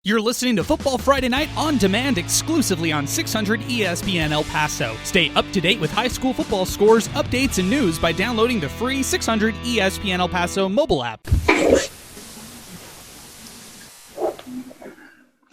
You're listening to Football Friday Night on demand exclusively on 600 ESPN El Paso. Stay up to date with high school football scores, updates, and news by downloading the free 600 ESPN El Paso mobile app.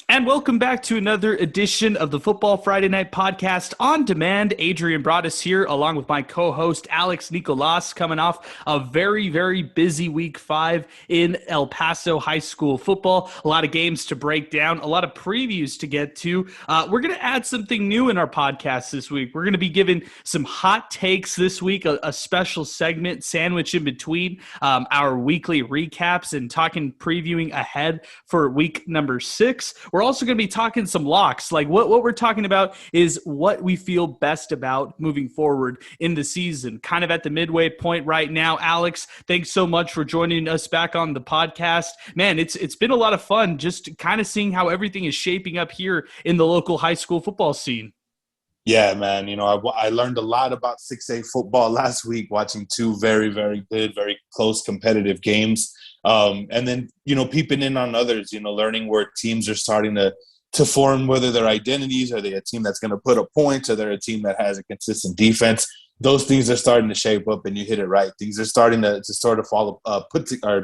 And welcome back to another edition of the Football Friday Night Podcast on demand. Adrian Broaddus here, along with my co-host Alex Nicolas, coming off a very, very busy week 5 in El Paso high school football. A lot of games to break down, a lot of previews to get to. We're going to add something new in our podcast this week. We're going to be giving some hot takes this week, a special segment sandwich in between our weekly recaps and previewing ahead for week number 6. We're also going to be talking some locks. Like what we're talking about is what we feel best about moving forward in the season. Kind of at the midway point right now. Alex, thanks so much for joining us back on the podcast. Man, it's been a lot of fun just kind of seeing how everything is shaping up here in the local high school football scene. Yeah, man. I learned a lot about 6A football last week watching two very, very good, very close competitive games. And then, peeping in on others, learning where teams are starting to form, whether their identities, are they a team that's going to put up points, or they're a team that has a consistent defense. Those things are starting to shape up, and you hit it right. Things are starting to sort of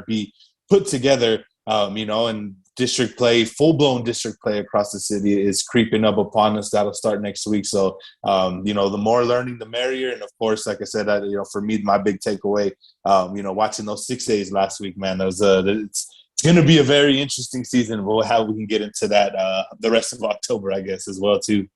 be put together, and district play, full-blown district play across the city is creeping up upon us. That'll start next week. So, the more learning, the merrier. And, of course, like I said, for me, my big takeaway, watching those 6As last week, man, it's going to be a very interesting season. Well, how we can get into that the rest of October, I guess, as well, too.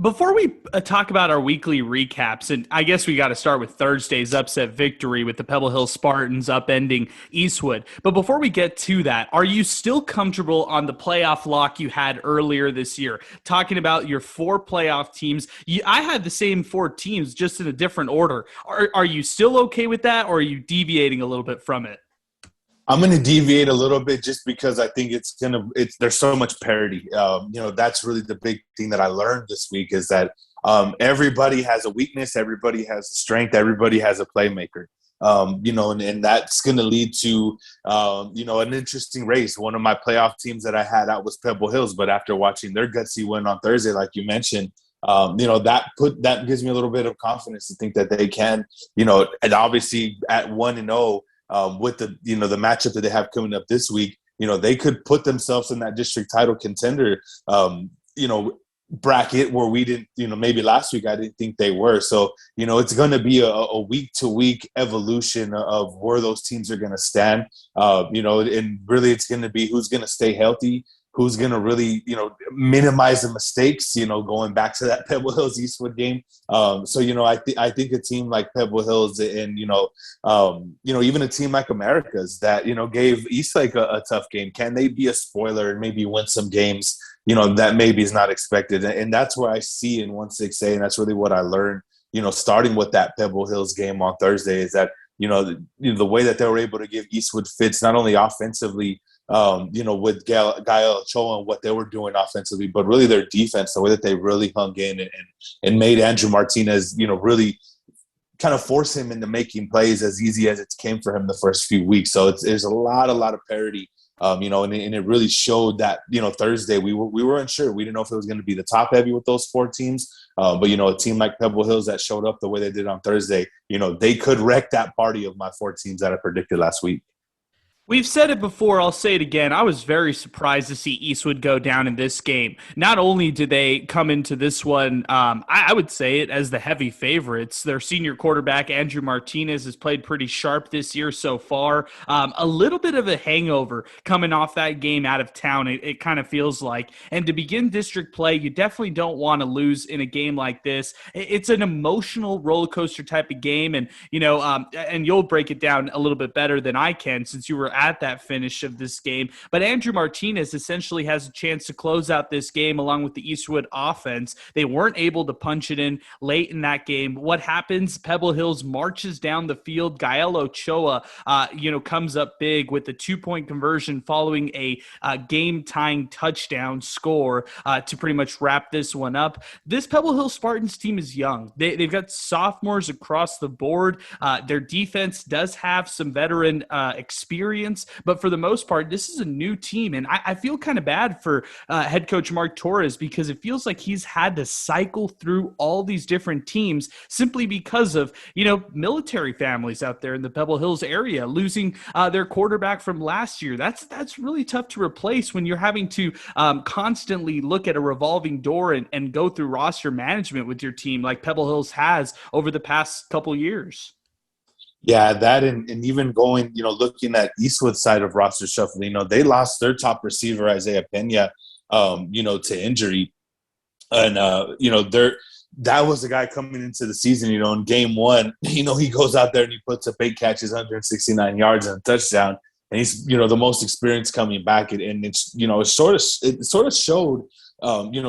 Before we talk about our weekly recaps, and I guess we got to start with Thursday's upset victory with the Pebble Hill Spartans upending Eastwood. But before we get to that, are you still comfortable on the playoff lock you had earlier this year? Talking about your 4 playoff teams. I had the same 4 teams, just in a different order. Are you still okay with that, or are you deviating a little bit from it? I'm going to deviate a little bit just because I think there's so much parity. That's really the big thing that I learned this week is that everybody has a weakness, everybody has a strength, everybody has a playmaker. And that's going to lead to, an interesting race. One of my playoff teams that I had out was Pebble Hills, but after watching their gutsy win on Thursday, like you mentioned, that gives me a little bit of confidence to think that they can, and obviously at 1-0, with the matchup that they have coming up this week, they could put themselves in that district title contender, bracket where we didn't, maybe last week I didn't think they were. So, it's going to be a week-to-week evolution of where those teams are going to stand, and really it's going to be who's going to stay healthy, who's going to really, minimize the mistakes, going back to that Pebble Hills Eastwood game. I think a team like Pebble Hills and, even a team like America's that, gave Eastlake a tough game. Can they be a spoiler and maybe win some games, that maybe is not expected? And that's where I see in 1-6A, and that's really what I learned, starting with that Pebble Hills game on Thursday is that, the way that they were able to give Eastwood fits, not only offensively, with Gael Ochoa and what they were doing offensively, but really their defense, the way that they really hung in and made Andrew Martinez, really kind of force him into making plays as easy as it came for him the first few weeks. So there's a lot of parity, and it really showed that, Thursday we were unsure. We didn't know if it was going to be the top heavy with those 4 teams. But, a team like Pebble Hills that showed up the way they did on Thursday, they could wreck that party of my 4 teams that I predicted last week. We've said it before, I'll say it again. I was very surprised to see Eastwood go down in this game. Not only did they come into this one, I would say it as the heavy favorites. Their senior quarterback, Andrew Martinez, has played pretty sharp this year so far. A little bit of a hangover coming off that game out of town, it kind of feels like. And to begin district play, you definitely don't want to lose in a game like this. It's an emotional roller coaster type of game, and and you'll break it down a little bit better than I can since you were at that finish of this game. But Andrew Martinez essentially has a chance to close out this game along with the Eastwood offense. They weren't able to punch it in late in that game. What happens? Pebble Hills marches down the field. Gael Ochoa, comes up big with the 2-point conversion following a game-tying touchdown score to pretty much wrap this one up. This Pebble Hill Spartans team is young. They've got sophomores across the board. Their defense does have some veteran experience experience. But for the most part, this is a new team. And I feel kind of bad for head coach Mark Torres because it feels like he's had to cycle through all these different teams simply because of, military families out there in the Pebble Hills area losing their quarterback from last year. That's really tough to replace when you're having to constantly look at a revolving door and go through roster management with your team like Pebble Hills has over the past couple years. Yeah, that and even going, looking at Eastwood's side of roster shuffle, they lost their top receiver, Isaiah Pena, to injury. And, that was the guy coming into the season, in game one, he goes out there and he puts up 8 catches, 169 yards and a touchdown. And he's, the most experienced coming back. And it's, it sort of showed,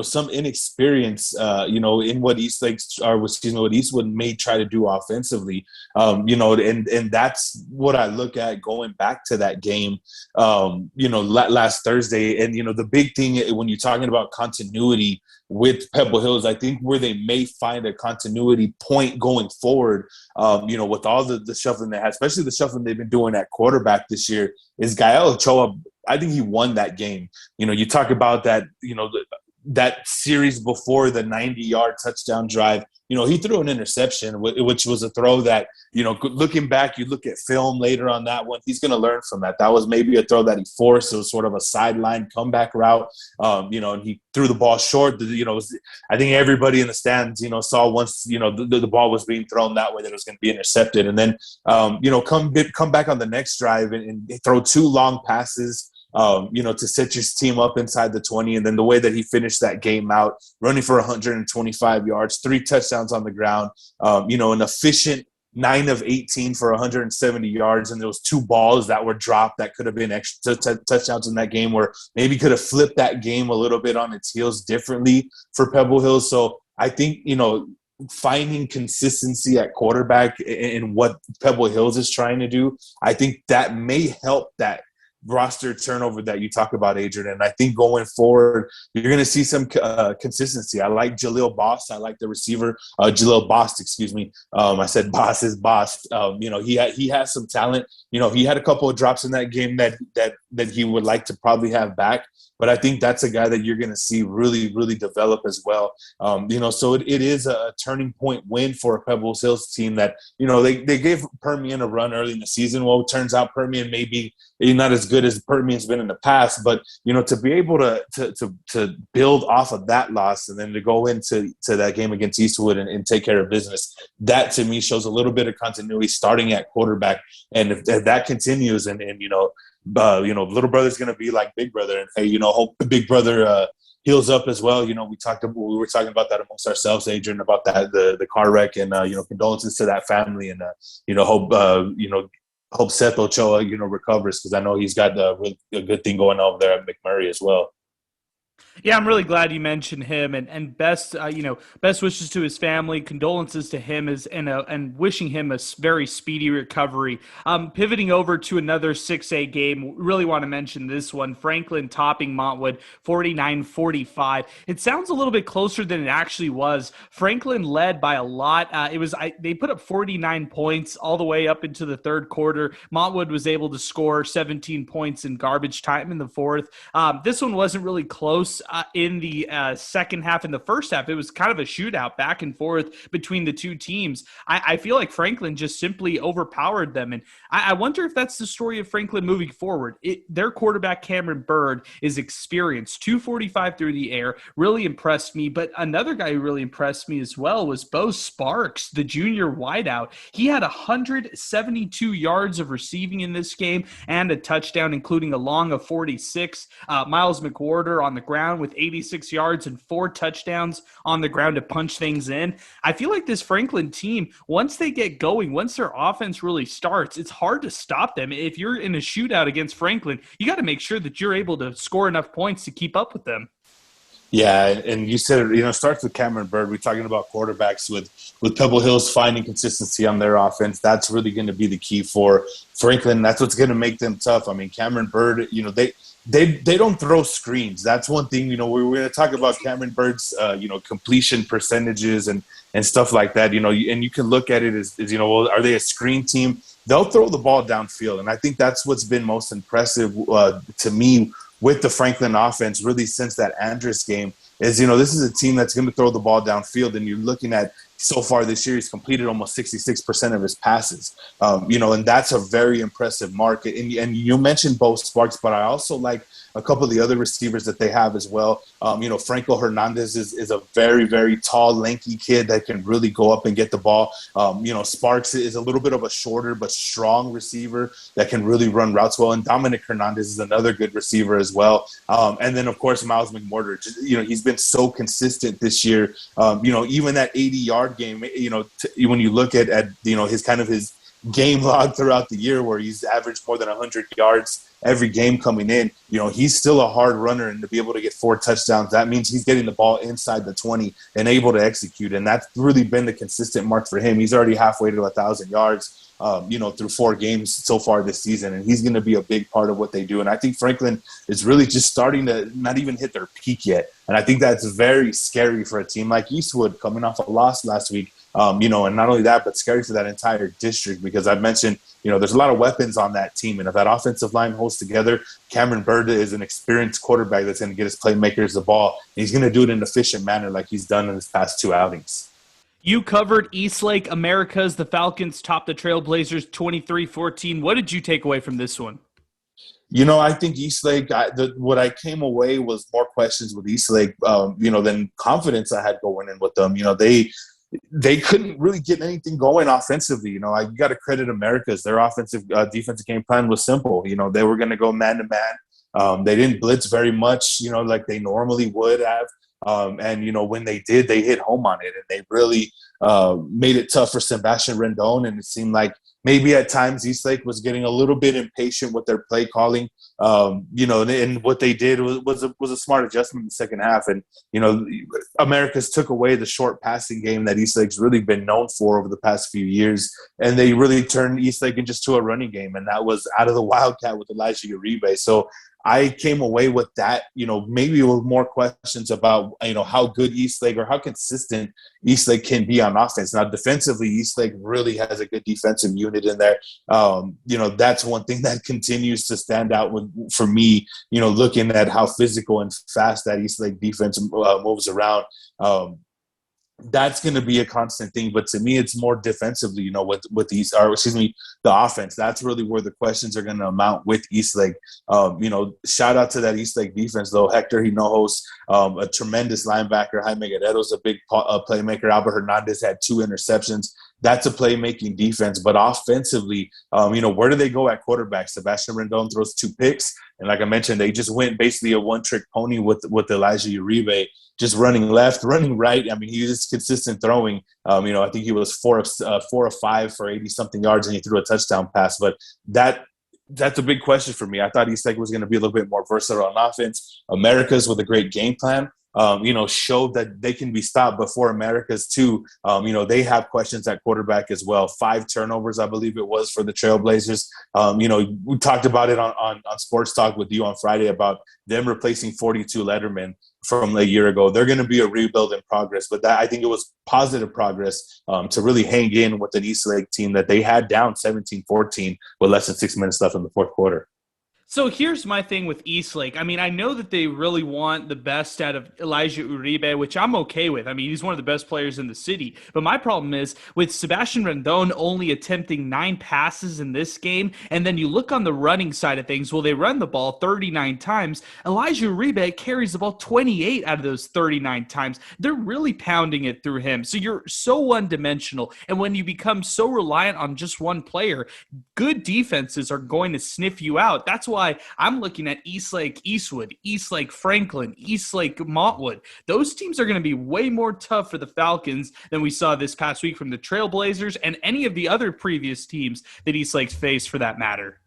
some inexperience, in what what Eastwood may try to do offensively, and that's what I look at going back to that game, last Thursday. And, the big thing when you're talking about continuity with Pebble Hills, I think where they may find a continuity point going forward, with all the shuffling they had, especially the shuffling they've been doing at quarterback this year, is Gael Ochoa. I think he won that game. You talk about that, that series before the 90-yard touchdown drive, he threw an interception, which was a throw that, looking back, you look at film later on that one, he's going to learn from that. That was maybe a throw that he forced. It was sort of a sideline comeback route, and he threw the ball short. I think everybody in the stands, saw once, the ball was being thrown that way that it was going to be intercepted. And then, come back on the next drive and throw 2 long passes, to set your team up inside the 20. And then the way that he finished that game out, running for 125 yards, 3 touchdowns on the ground, an efficient 9 of 18 for 170 yards. And there was 2 balls that were dropped that could have been extra touchdowns in that game, where maybe could have flipped that game a little bit on its heels differently for Pebble Hills. So I think, finding consistency at quarterback in what Pebble Hills is trying to do, I think that may help that roster turnover that you talk about, Adrian. And I think going forward, you're going to see some consistency. I like Jaleel Boss. I like the receiver, Jaleel Boss, excuse me. I said Boss is Boss. He has some talent. He had a couple of drops in that game that he would like to probably have back. But I think that's a guy that you're going to see really, really develop as well. So it is a turning point win for a Pebble Hills team that, they gave Permian a run early in the season. Well, it turns out Permian may be not as good as Permian's been in the past, but, to be able to build off of that loss and then to go into that game against Eastwood and take care of business, that to me shows a little bit of continuity starting at quarterback. And if that continues and little brother's going to be like big brother, and hey, hope big brother heals up as well. We were talking about that amongst ourselves, Adrian, about that the car wreck, and condolences to that family, and hope Seth Ochoa recovers, because I know he's got a good thing going on there at McMurray as well. Yeah, I'm really glad you mentioned him, and best wishes to his family, condolences to him, and wishing him a very speedy recovery. Pivoting over to another 6A game, really want to mention this one: Franklin topping Montwood 49-45. It sounds a little bit closer than it actually was. Franklin led by a lot. They put up 49 points all the way up into the third quarter. Montwood was able to score 17 points in garbage time in the fourth. This one wasn't really close in the second half. In the first half, it was kind of a shootout back and forth between the two teams. I feel like Franklin just simply overpowered them, and I wonder if that's the story of Franklin moving forward. Their quarterback, Cameron Bird, is experienced, 245 through the air, really impressed me. But another guy who really impressed me as well was Bo Sparks, the junior wideout. He had 172 yards of receiving in this game and a touchdown, including a long of 46. Miles McWhorter on the ground with 86 yards and 4 touchdowns on the ground to punch things in. I feel like this Franklin team, once they get going, once their offense really starts, it's hard to stop them. If you're in a shootout against Franklin, you got to make sure that you're able to score enough points to keep up with them. Yeah, and you said it starts with Cameron Bird. We're talking about quarterbacks with Pebble Hills finding consistency on their offense. That's really going to be the key for Franklin. That's what's going to make them tough. I mean, Cameron Bird, they don't throw screens. That's one thing. We're going to talk about Cameron Bird's completion percentages and stuff like that. And you can look at it as well, are they a screen team? they'll throw the ball downfield. And I think that's what's been most impressive to me with the Franklin offense really since that Andrus game is, this is a team that's going to throw the ball downfield. And you're looking at so far this year, he's completed almost 66% of his passes, and that's a very impressive mark. And you mentioned Bo Sparks, but I also like a couple of the other receivers that they have as well. Franco Hernandez is a very, very tall, lanky kid that can really go up and get the ball. Sparks is a little bit of a shorter but strong receiver that can really run routes well. And Dominic Hernandez is another good receiver as well. And then, of course, Miles McMortar. He's been so consistent this year. Even that 80-yard game, when you look at his game log throughout the year where he's averaged more than 100 yards every game coming in, he's still a hard runner, and to be able to get 4 touchdowns, that means he's getting the ball inside the 20 and able to execute. And that's really been the consistent mark for him. He's already halfway to 1,000 yards, through 4 games so far this season, and he's going to be a big part of what they do. And I think Franklin is really just starting to not even hit their peak yet. And I think that's very scary for a team like Eastwood coming off a loss last week. And not only that, but scary for that entire district, because I've mentioned, there's a lot of weapons on that team. And if that offensive line holds together, Cameron Bird is an experienced quarterback that's going to get his playmakers the ball. And he's going to do it in an efficient manner like he's done in his past 2 outings. You covered Eastlake Americas. The Falcons topped the Trailblazers 23-14. What did you take away from this one? I think Eastlake, what I came away was more questions with Eastlake, than confidence I had going in with them. They couldn't really get anything going offensively. You got to credit Americas. Their defensive game plan was simple. They were going to go man-to-man. They didn't blitz very much, like they normally would have. And when they did, they hit home on it, and they really made it tough for Sebastian Rendon. And it seemed like maybe at times Eastlake was getting a little bit impatient with their play calling. And what they did was a smart adjustment in the second half. And, Americas took away the short passing game that Eastlake's really been known for over the past few years. And they really turned Eastlake into just to a running game. And that was out of the Wildcat with Elijah Uribe. So I came away with that, maybe with more questions about, how good Eastlake or how consistent Eastlake can be on offense. Now, defensively, Eastlake really has a good defensive unit in there. That's one thing that continues to stand out for me, looking at how physical and fast that Eastlake defense moves around. That's going to be a constant thing. But to me, it's more defensively, with the offense. That's really where the questions are going to amount with Eastlake. Shout out to that Eastlake defense, though. Hector Hinojos, a tremendous linebacker. Jaime Guerrero's a big playmaker. Albert Hernandez had 2 interceptions. That's a playmaking defense. But offensively, where do they go at quarterback? Sebastian Rendon throws 2 picks. And like I mentioned, they just went basically a one-trick pony with Elijah Uribe, just running left, running right. I mean, he was consistent throwing. I think he was 4 of 5 for 80-something yards, and he threw a touchdown pass. But that's a big question for me. I thought Eastlake was going to be a little bit more versatile on offense. Americas with a great game plan. Showed that they can be stopped before Americas too. They have questions at quarterback as well. 5 turnovers, I believe it was, for the Trailblazers. We talked about it on Sports Talk with you on Friday about them replacing 42 Letterman from a year ago. They're going to be a rebuild in progress, but I think it was positive progress to really hang in with an Eastlake team that they had down 17-14 with less than 6 minutes left in the fourth quarter. So here's my thing with Eastlake. I mean, I know that they really want the best out of Elijah Uribe, which I'm okay with. I mean, he's one of the best players in the city. But my problem is with Sebastian Rendon only attempting 9 passes in this game, and then you look on the running side of things, well, they run the ball 39 times. Elijah Uribe carries the ball 28 out of those 39 times. They're really pounding it through him. So you're so one-dimensional. And when you become so reliant on just one player, good defenses are going to sniff you out. That's why I'm looking at Eastlake Eastwood, Eastlake Franklin, Eastlake Montwood. Those teams are going to be way more tough for the Falcons than we saw this past week from the Trailblazers and any of the other previous teams that Eastlake's faced, for that matter.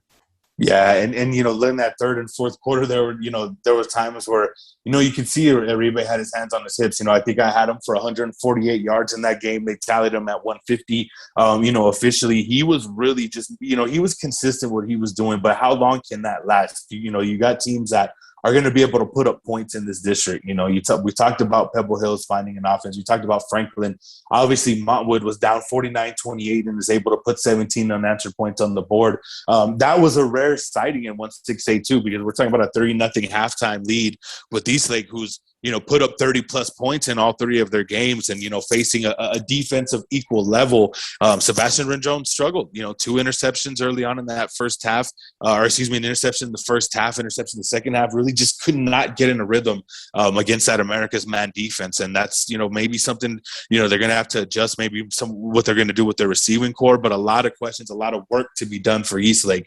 Yeah, and in that third and fourth quarter, there were times where you could see Uribe had his hands on his hips. I think I had him for 148 yards in that game. They tallied him at 150. Officially, he was really just he was consistent what he was doing. But how long can that last? You got teams that are going to be able to put up points in this district. You know, we talked about Pebble Hills finding an offense. We talked about Franklin. Obviously, Montwood was down 49-28 and was able to put 17 unanswered points on the board. That was a rare sighting in 1-6A too, because we're talking about a 30-0 halftime lead with Eastlake, who's put up 30-plus points in all three of their games and, facing a defense of equal level. Sebastian Rendon struggled, 2 interceptions early on in that first half, an interception in the first half, interception in the second half, really just could not get in a rhythm against that America's man defense. And that's, maybe something, they're going to have to adjust maybe what they're going to do with their receiving core, but a lot of questions, a lot of work to be done for Eastlake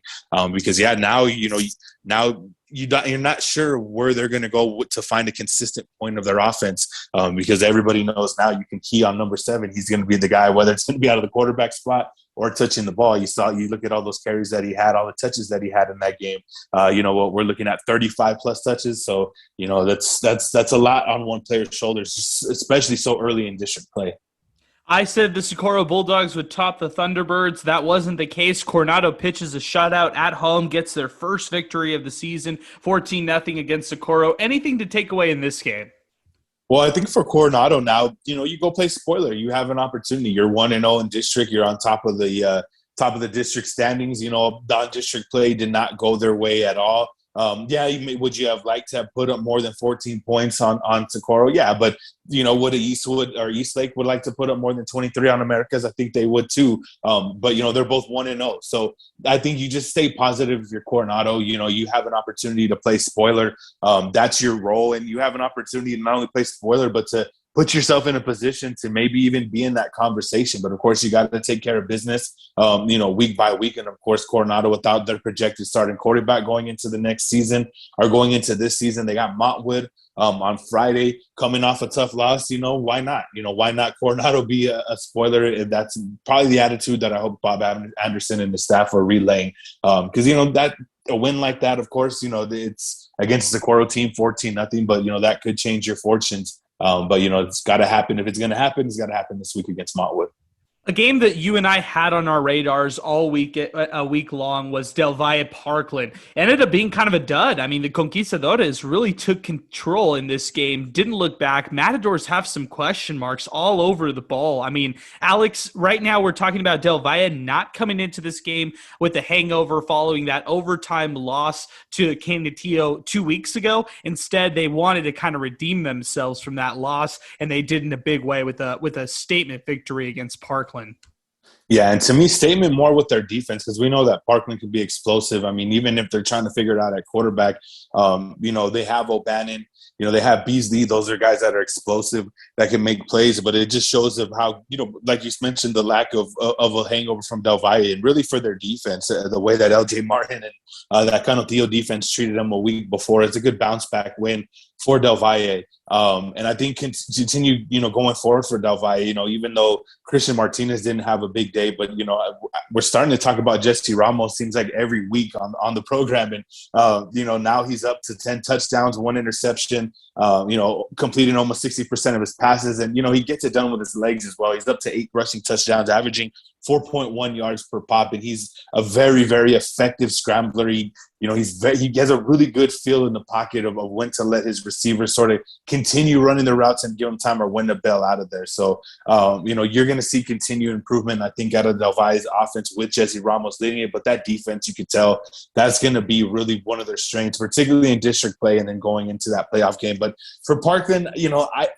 because, now, you're not sure where they're going to go to find a consistent point of their offense because everybody knows now you can key on number 7. He's going to be the guy, whether it's going to be out of the quarterback spot or touching the ball. You look at all those carries that he had, all the touches that he had in that game. We're looking at 35 plus touches. So, that's a lot on one player's shoulders, especially so early in district play. I said the Socorro Bulldogs would top the Thunderbirds. That wasn't the case. Coronado pitches a shutout at home, gets their first victory of the season, 14-0 against Socorro. Anything to take away in this game? Well, I think for Coronado now, you go play spoiler. You have an opportunity. You're 1-0 in district. You're on top of the district standings. Non-district play did not go their way at all. Would you have liked to have put up more than 14 points on Socorro? Yeah, but would Eastwood or Eastlake would like to put up more than 23 on Americas? I think they would too. But they're both 1-0, so I think you just stay positive if you're Coronado. You have an opportunity to play spoiler. That's your role, and you have an opportunity to not only play spoiler but to put yourself in a position to maybe even be in that conversation. But of course, you got to take care of business, week by week. And of course, Coronado, without their projected starting quarterback going into the next season or going into this season, they got Montwood on Friday coming off a tough loss. Why not? Why not Coronado be a spoiler? That's probably the attitude that I hope Bob Anderson and the staff are relaying. Because, that a win like that, of course, it's against the Socorro team, 14-0, but, that could change your fortunes. But it's got to happen. If it's going to happen, it's got to happen this week against Montwood. A game that you and I had on our radars all week, a week long, was Del Valle Parkland. Ended up being kind of a dud. I mean, the Conquistadores really took control in this game, didn't look back. Matadors have some question marks all over the ball. I mean, Alex, right now we're talking about Del Valle not coming into this game with a hangover following that overtime loss to Canutillo 2 weeks ago. Instead, they wanted to kind of redeem themselves from that loss, and they did in a big way with a statement victory against Parkland. Yeah, and to me, statement more with their defense, because we know that Parkland can be explosive. I mean, even if they're trying to figure it out at quarterback, they have O'Bannon, they have Beasley. Those are guys that are explosive, that can make plays. But it just shows of how, like you mentioned, the lack of a hangover from Del Valle, and really for their defense, the way that LJ Martin and that Canutillo defense treated them a week before. It's a good bounce back win for Del Valle. And I think continue, going forward for Del Valle, even though Christian Martinez didn't have a big day, but, we're starting to talk about Jesse Ramos, seems like every week on the program. And, now he's up to 10 touchdowns, 1 interception, completing almost 60% of his passes. And, he gets it done with his legs as well. He's up to 8 rushing touchdowns, averaging 4.1 yards per pop. And he's a very, very effective scrambler. He has a really good feel in the pocket of when to let his receivers sort of continue running the routes and give them time, or when to bail out of there. So, you're going to see continued improvement, I think, out of Del Valle's offense with Jesse Ramos leading it. But that defense, you could tell that's going to be really one of their strengths, particularly in district play and then going into that playoff game. But for Parkland,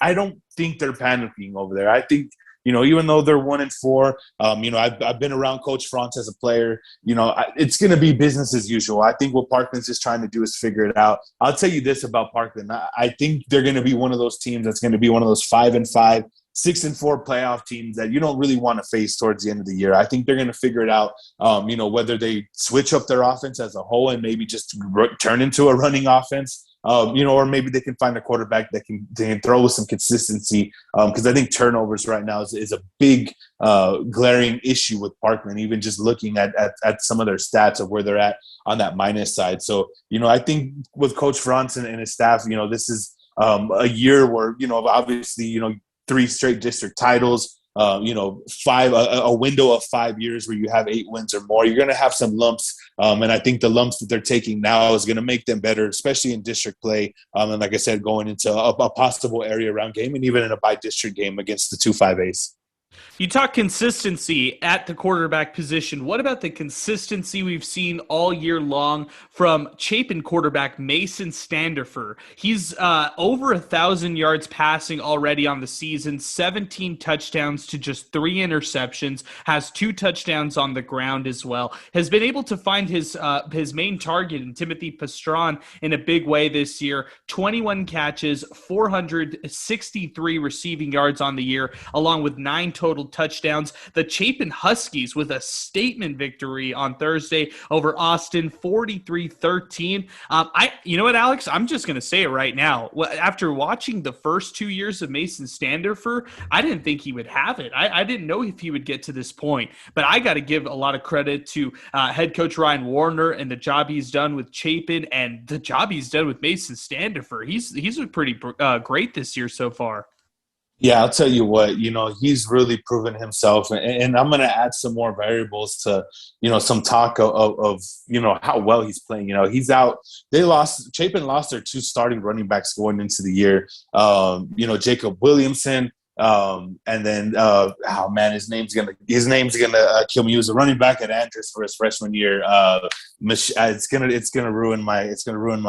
I don't think they're panicking over there. I think, even though they're 1-4, I've been around Coach Franz as a player. It's going to be business as usual. I think what Parkland's just trying to do is figure it out. I'll tell you this about Parkland. I think they're going to be one of those teams that's going to be one of those 5-5, 6-4 playoff teams that you don't really want to face towards the end of the year. I think they're going to figure it out, whether they switch up their offense as a whole and maybe just turn into a running offense. Or maybe they can find a quarterback that can throw with some consistency. Because I think turnovers right now is a big glaring issue with Parkland, even just looking at some of their stats of where they're at on that minus side. So, I think with Coach Franz and his staff, this is a year where, obviously, 3 straight district titles. a window of 5 years where you have 8 wins or more. You're going to have some lumps, and I think the lumps that they're taking now is going to make them better, especially in district play. And like I said, going into a possible area round game and even in a by-district game against the 2-5As. You talk consistency at the quarterback position. What about the consistency we've seen all year long from Chapin quarterback Mason Standifer? He's over 1,000 yards passing already on the season, 17 touchdowns to just 3 interceptions, has 2 touchdowns on the ground as well. Has been able to find his main target in Timothy Pastron in a big way this year. 21 catches, 463 receiving yards on the year, along with 9 total touchdowns. The Chapin Huskies with a statement victory on Thursday over Austin, 43-13. You know what, Alex? I'm just going to say it right now. After watching the first 2 years of Mason Standifer, I didn't think he would have it. I didn't know if he would get to this point, but I got to give a lot of credit to head coach Ryan Warner and the job he's done with Chapin and the job he's done with Mason Standifer. He's been pretty great this year so far. Yeah, I'll tell you what, he's really proven himself. And I'm going to add some more variables to, some talk of how well he's playing. He's out. Chapin lost their 2 starting running backs going into the year. Jacob Williamson. And then, his name's gonna kill me. He was a running back at Andrews for his freshman year. It's gonna ruin my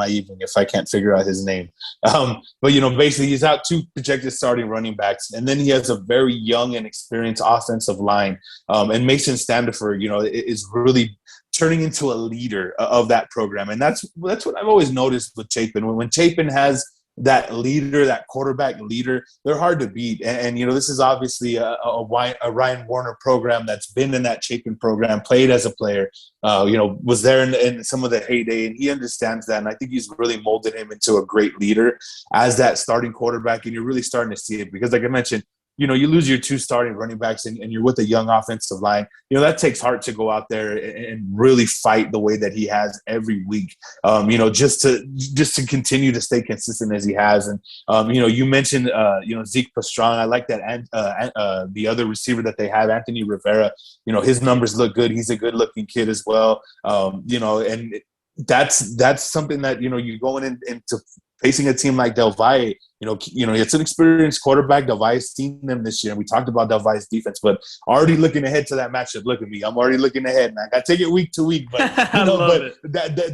evening if I can't figure out his name. But basically he's out 2 projected starting running backs, and then he has a very young and experienced offensive line. And Mason Standifer, is really turning into a leader of that program, and that's what I've always noticed with Chapin. When Chapin has that leader, that quarterback leader, they're hard to beat. And this is obviously a Ryan Warner program that's been in that Chapin program, played as a player, was there in some of the heyday, and he understands that. And I think he's really molded him into a great leader as that starting quarterback. And you're really starting to see it because, like I mentioned, you lose your 2 starting running backs and you're with a young offensive line. That takes heart to go out there and really fight the way that he has every week. Just to continue to stay consistent as he has. And you mentioned Zeke Pastron. I like that. And the other receiver that they have, Anthony Rivera. His numbers look good. He's a good looking kid as well. And that's something that you're going into facing a team like Del Valle. It's an experienced quarterback. Del Valle's seen them this year, and we talked about Del Valle's defense. But already looking ahead to that matchup. Look at me, I'm already looking ahead, and I got to take it week to week. But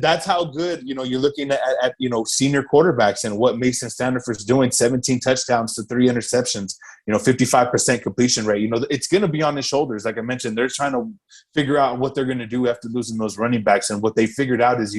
that's how good you're looking at senior quarterbacks and what Mason Standifer's doing. 17 touchdowns to 3 interceptions. 55% completion rate. It's going to be on his shoulders. Like I mentioned, they're trying to figure out what they're going to do after losing those running backs, and what they figured out is,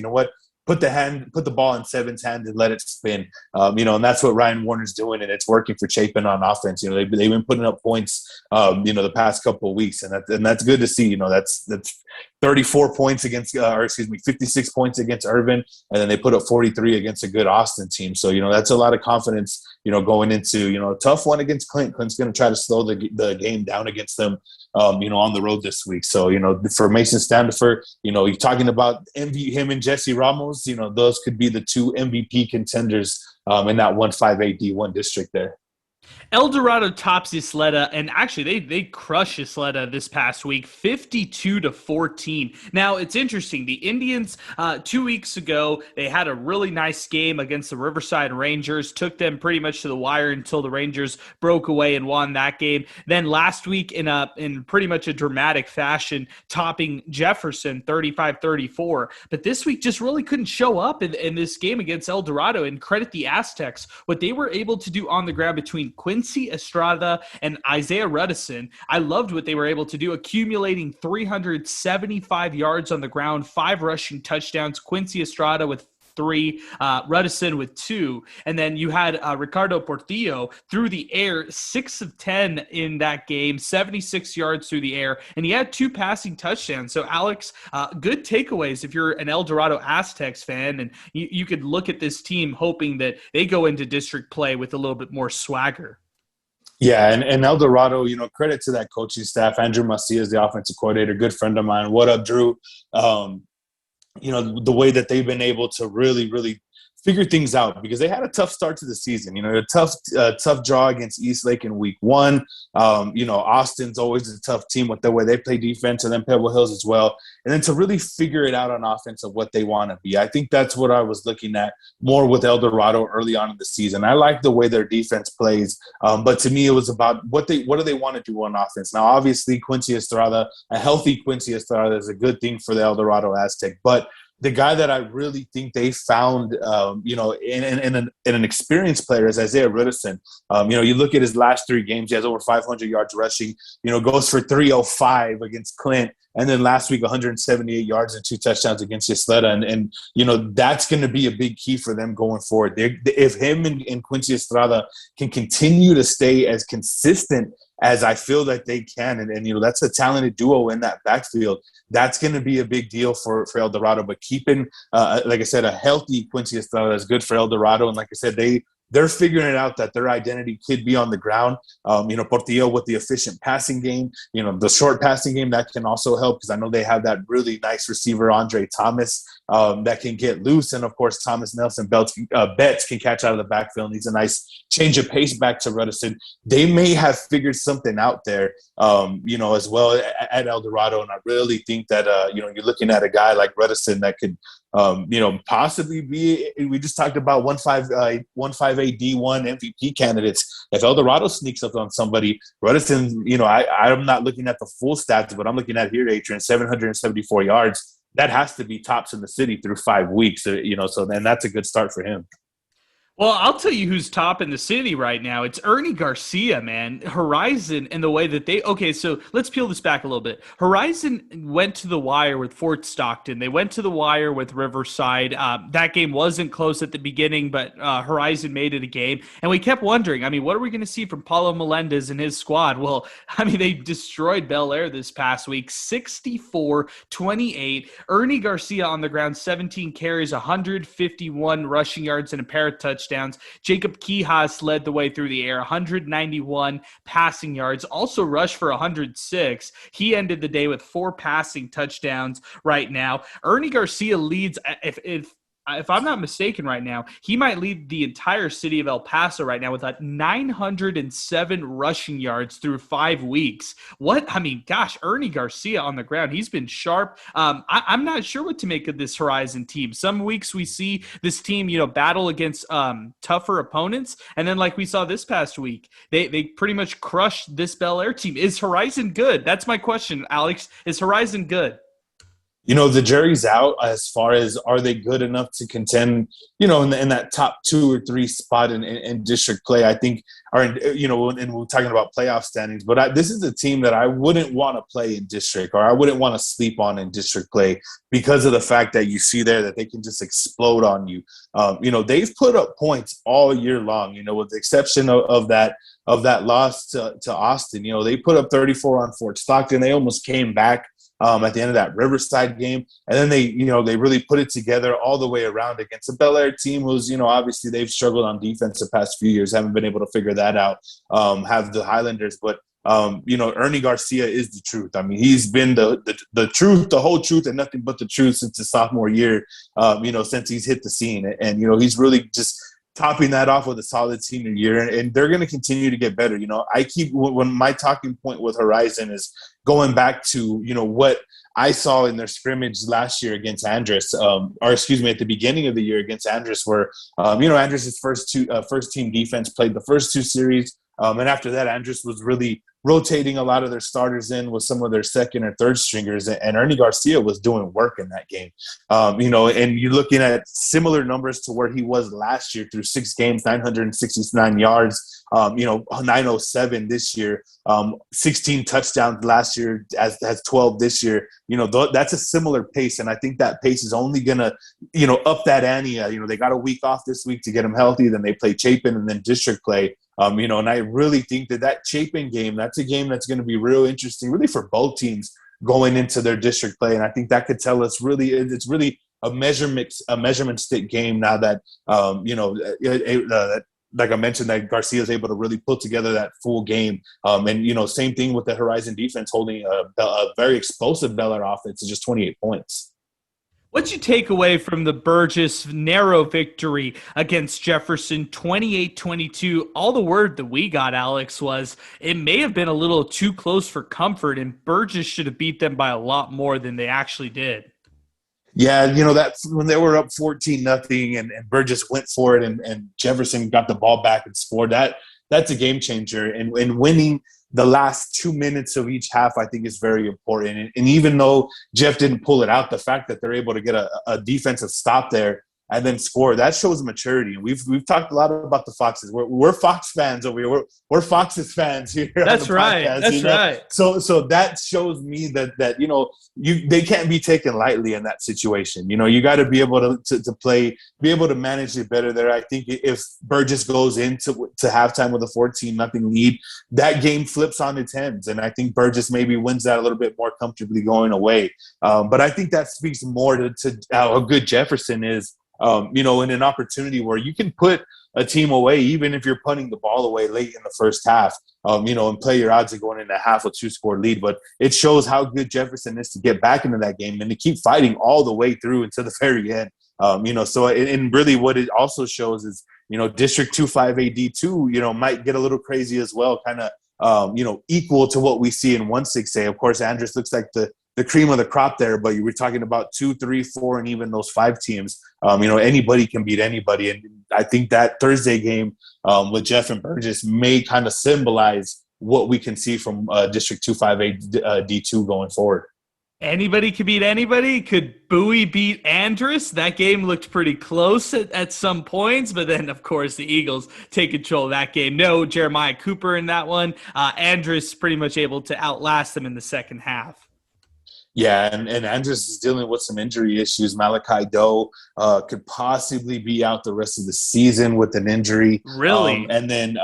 put the ball in Seven's hand and let it spin. And that's what Ryan Warner's doing, and it's working for Chapin on offense. They've been putting up points, the past couple of weeks, and that's good to see. That's 34 points against, 56 points against Irvin, and then they put up 43 against a good Austin team. So that's a lot of confidence. Going into a tough one against Clint. Clint's going to try to slow the game down against them. On the road this week. So, for Mason Standifer, you're talking about him and Jesse Ramos, those could be the 2 MVP contenders in that 1-5-8 D1 district there. El Dorado tops Ysleta, and actually they crushed Ysleta this past week, 52-14. Now, it's interesting. The Indians, 2 weeks ago, they had a really nice game against the Riverside Rangers, took them pretty much to the wire until the Rangers broke away and won that game. Then last week, in pretty much a dramatic fashion, topping Jefferson 35-34. But this week just really couldn't show up in this game against El Dorado, and credit the Aztecs, what they were able to do on the ground between Quincy Estrada and Isaiah Ruddison. I loved what they were able to do, accumulating 375 yards on the ground, 5 rushing touchdowns. Quincy Estrada with 3, Ruddison with 2, and then you had Ricardo Portillo through the air, 6 of 10 in that game, 76 yards through the air, and he had 2 passing touchdowns. So, Alex, good takeaways if you're an El Dorado Aztecs fan, and you could look at this team hoping that they go into district play with a little bit more swagger. Yeah, and El Dorado, credit to that coaching staff. Andrew Macia is the offensive coordinator, good friend of mine. What up, Drew? The way that they've been able to really, really figure things out because they had a tough start to the season. You know, a tough draw against Eastlake in week one. You know, Austin's always a tough team with the way they play defense, and then Pebble Hills as well. And then to really figure it out on offense of what they want to be. I think that's what I was looking at more with El Dorado early on in the season. I like the way their defense plays, but to me, it was about what do they want to do on offense. Now, obviously, Quincy Estrada, a healthy Quincy Estrada is a good thing for the El Dorado Aztec, but the guy that I really think they found, you know, in an experienced player is Isaiah Riddison. You know, you look at his last 3 games, he has over 500 yards rushing, you know, goes for 305 against Clint. And then last week, 178 yards and 2 touchdowns against Ysleta. And you know, that's going to be a big key for them going forward. If him and Quincy Estrada can continue to stay as consistent as I feel that they can, and you know, that's a talented duo in that backfield, that's going to be a big deal for El Dorado. But keeping, like I said, a healthy Quincy Estrada is good for El Dorado. And like I said, they're figuring it out that their identity could be on the ground. You know, Portillo with the efficient passing game, you know, the short passing game, that can also help because I know they have that really nice receiver, Andre Thomas, that can get loose. And, of course, Thomas Nelson Betts can catch out of the backfield. And he's a nice change of pace back to Ruddison. They may have figured something out there, you know, as well at El Dorado. And I really think that, you know, you're looking at a guy like Ruddison that could, you know, possibly be – we just talked about 1.5 D1 MVP candidates. If El Dorado sneaks up on somebody, Ruddison, you know, I'm not looking at the full stats, but I'm looking at here, Adrian, 774 yards. That has to be tops in the city through 5 weeks, you know, so then that's a good start for him. Well, I'll tell you who's top in the city right now. It's Ernie Garcia, man. Horizon and the way that okay, so let's peel this back a little bit. Horizon went to the wire with Fort Stockton. They went to the wire with Riverside. That game wasn't close at the beginning, but Horizon made it a game. And we kept wondering, I mean, what are we going to see from Paulo Melendez and his squad? Well, I mean, they destroyed Bel Air this past week, 64-28. Ernie Garcia on the ground, 17 carries, 151 rushing yards, and a pair of touchdowns. Jacob Quijas led the way through the air, 191 passing yards, also rushed for 106. He ended the day with 4 passing touchdowns right now. Ernie Garcia leads, if I'm not mistaken right now, he might lead the entire city of El Paso right now with 907 rushing yards through 5 weeks. I mean, gosh, Ernie Garcia on the ground, he's been sharp. I'm not sure what to make of this Horizon team. Some weeks we see this team, you know, battle against tougher opponents. And then like we saw this past week, they pretty much crushed this Bel Air team. Is Horizon good? That's my question, Alex. Is Horizon good? You know, the jury's out as far as are they good enough to contend, you know, in that top 2 or 3 spot in district play. I think, you know, and we're talking about playoff standings, but this is a team that I wouldn't want to play in district, or I wouldn't want to sleep on in district play because of the fact that you see there that they can just explode on you. You know, they've put up points all year long, you know, with the exception of that loss to Austin. You know, they put up 34 on Fort Stockton. They almost came back at the end of that Riverside game. And then they really put it together all the way around against a Bel Air team who's, you know, obviously they've struggled on defense the past few years, haven't been able to figure that out, have the Highlanders. But, you know, Ernie Garcia is the truth. I mean, he's been the truth, the whole truth, and nothing but the truth since his sophomore year, you know, since he's hit the scene. And you know, he's really just topping that off with a solid senior year, and they're going to continue to get better. You know, when my talking point with Horizon is going back to, you know, what I saw in their scrimmage last year against Andress, or excuse me, at the beginning of the year against Andress, where, you know, Andress's first team defense played the first 2 series. And after that, Andress was really rotating a lot of their starters in with some of their second or third stringers, and Ernie Garcia was doing work in that game. You know, and you're looking at similar numbers to where he was last year through 6 games, 969 yards, you know, 907 this year, 16 touchdowns last year, has 12 this year. You know, that's a similar pace, and I think that pace is only going to, you know, up that ante. You know, they got a week off this week to get him healthy, then they play Chapin and then district play. You know, and I really think that Chapin game, that's a game that's going to be real interesting, really for both teams going into their district play. And I think that could tell us it's really a measurement stick game now that, you know, like I mentioned, that Garcia is able to really put together that full game. And, you know, same thing with the Horizon defense holding a very explosive Bel Air offense to just 28 points. What'd you take away from the Burgess narrow victory against Jefferson 28-22? All the word that we got, Alex, was it may have been a little too close for comfort, and Burgess should have beat them by a lot more than they actually did. Yeah, that when they were up 14-0 and Burgess went for it and Jefferson got the ball back and scored, that's a game changer. And winning the last 2 minutes of each half, I think, is very important. And even though Jeff didn't pull it out, the fact that they're able to get a defensive stop there and then score, that shows maturity. And we've talked a lot about the Foxes. We're Fox fans over here. We're Foxes fans here on That's the right. podcast. That's right. So that shows me that they can't be taken lightly in that situation. You got to be able to play, be able to manage it better there. I think if Burgess goes into halftime with a 14-0 lead, that game flips on its heads, and I think Burgess maybe wins that a little bit more comfortably going away. But I think that speaks more to how good Jefferson is. In an opportunity where you can put a team away, even if you're punting the ball away late in the first half, and play your odds of going into half a 2-score lead. But it shows how good Jefferson is to get back into that game and to keep fighting all the way through until the very end. And really what it also shows is, District 2-5AD2, might get a little crazy as well, kind of, equal to what we see in 1-6A. Of course, Andrus looks like the cream of the crop there, but you were talking about 2, 3, 4, and even those 5 teams. Anybody can beat anybody. And I think that Thursday game with Jeff and Burgess may kind of symbolize what we can see from District 2-5A D2 going forward. Anybody could beat anybody. Could Bowie beat Andrus? That game looked pretty close at some points, but then, of course, the Eagles take control of that game. No Jeremiah Cooper in that one. Andrus pretty much able to outlast them in the second half. Yeah, and Andrus is dealing with some injury issues. Malachi Doe could possibly be out the rest of the season with an injury. Really? And then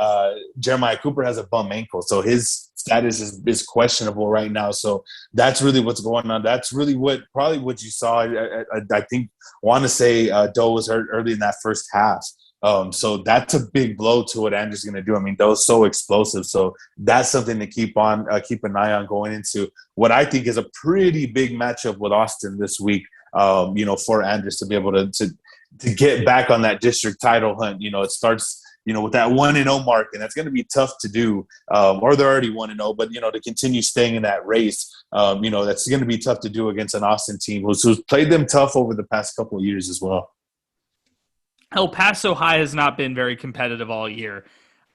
Jeremiah Cooper has a bum ankle, so his status is questionable right now. So that's really what's going on. That's really what you saw. I think want to say Doe was hurt early in that first half. So that's a big blow to what Andrew's going to do. I mean, Doe's so explosive. So that's something to keep an eye on going into what I think is a pretty big matchup with Austin this week, for Andrews to be able to get back on that district title hunt. It starts, with that 1-0 mark, and that's going to be tough to do, or they're already 1-0, but, to continue staying in that race, that's going to be tough to do against an Austin team who's played them tough over the past couple of years as well. El Paso High has not been very competitive all year.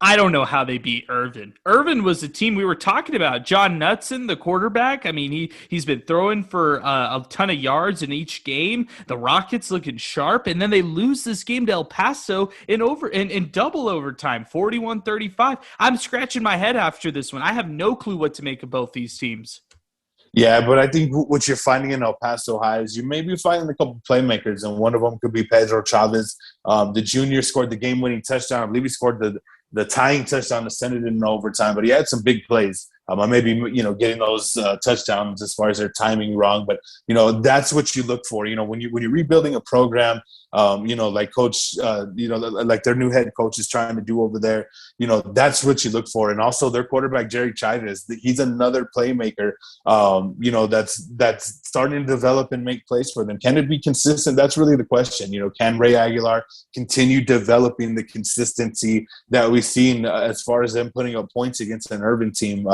I don't know how they beat Irvin. Irvin was a team we were talking about. John Knutson, the quarterback. I mean, he's been throwing for a ton of yards in each game. The Rockets looking sharp, and then they lose this game to El Paso in double overtime, 41-35. I'm scratching my head after this one. I have no clue what to make of both these teams. Yeah, but I think what you're finding in El Paso High is you may be finding a couple playmakers, and one of them could be Pedro Chavez. The junior scored the game-winning touchdown. I believe he scored the tying touchdown to send it in overtime, but he had some big plays. I may be, getting those touchdowns as far as their timing wrong, but that's what you look for. When you're rebuilding a program, like coach, like their new head coach is trying to do over there. That's what you look for, and also their quarterback Jerry Chavez. He's another playmaker. That's starting to develop and make plays for them. Can it be consistent? That's really the question. Can Ray Aguilar continue developing the consistency that we've seen as far as them putting up points against an Urban team?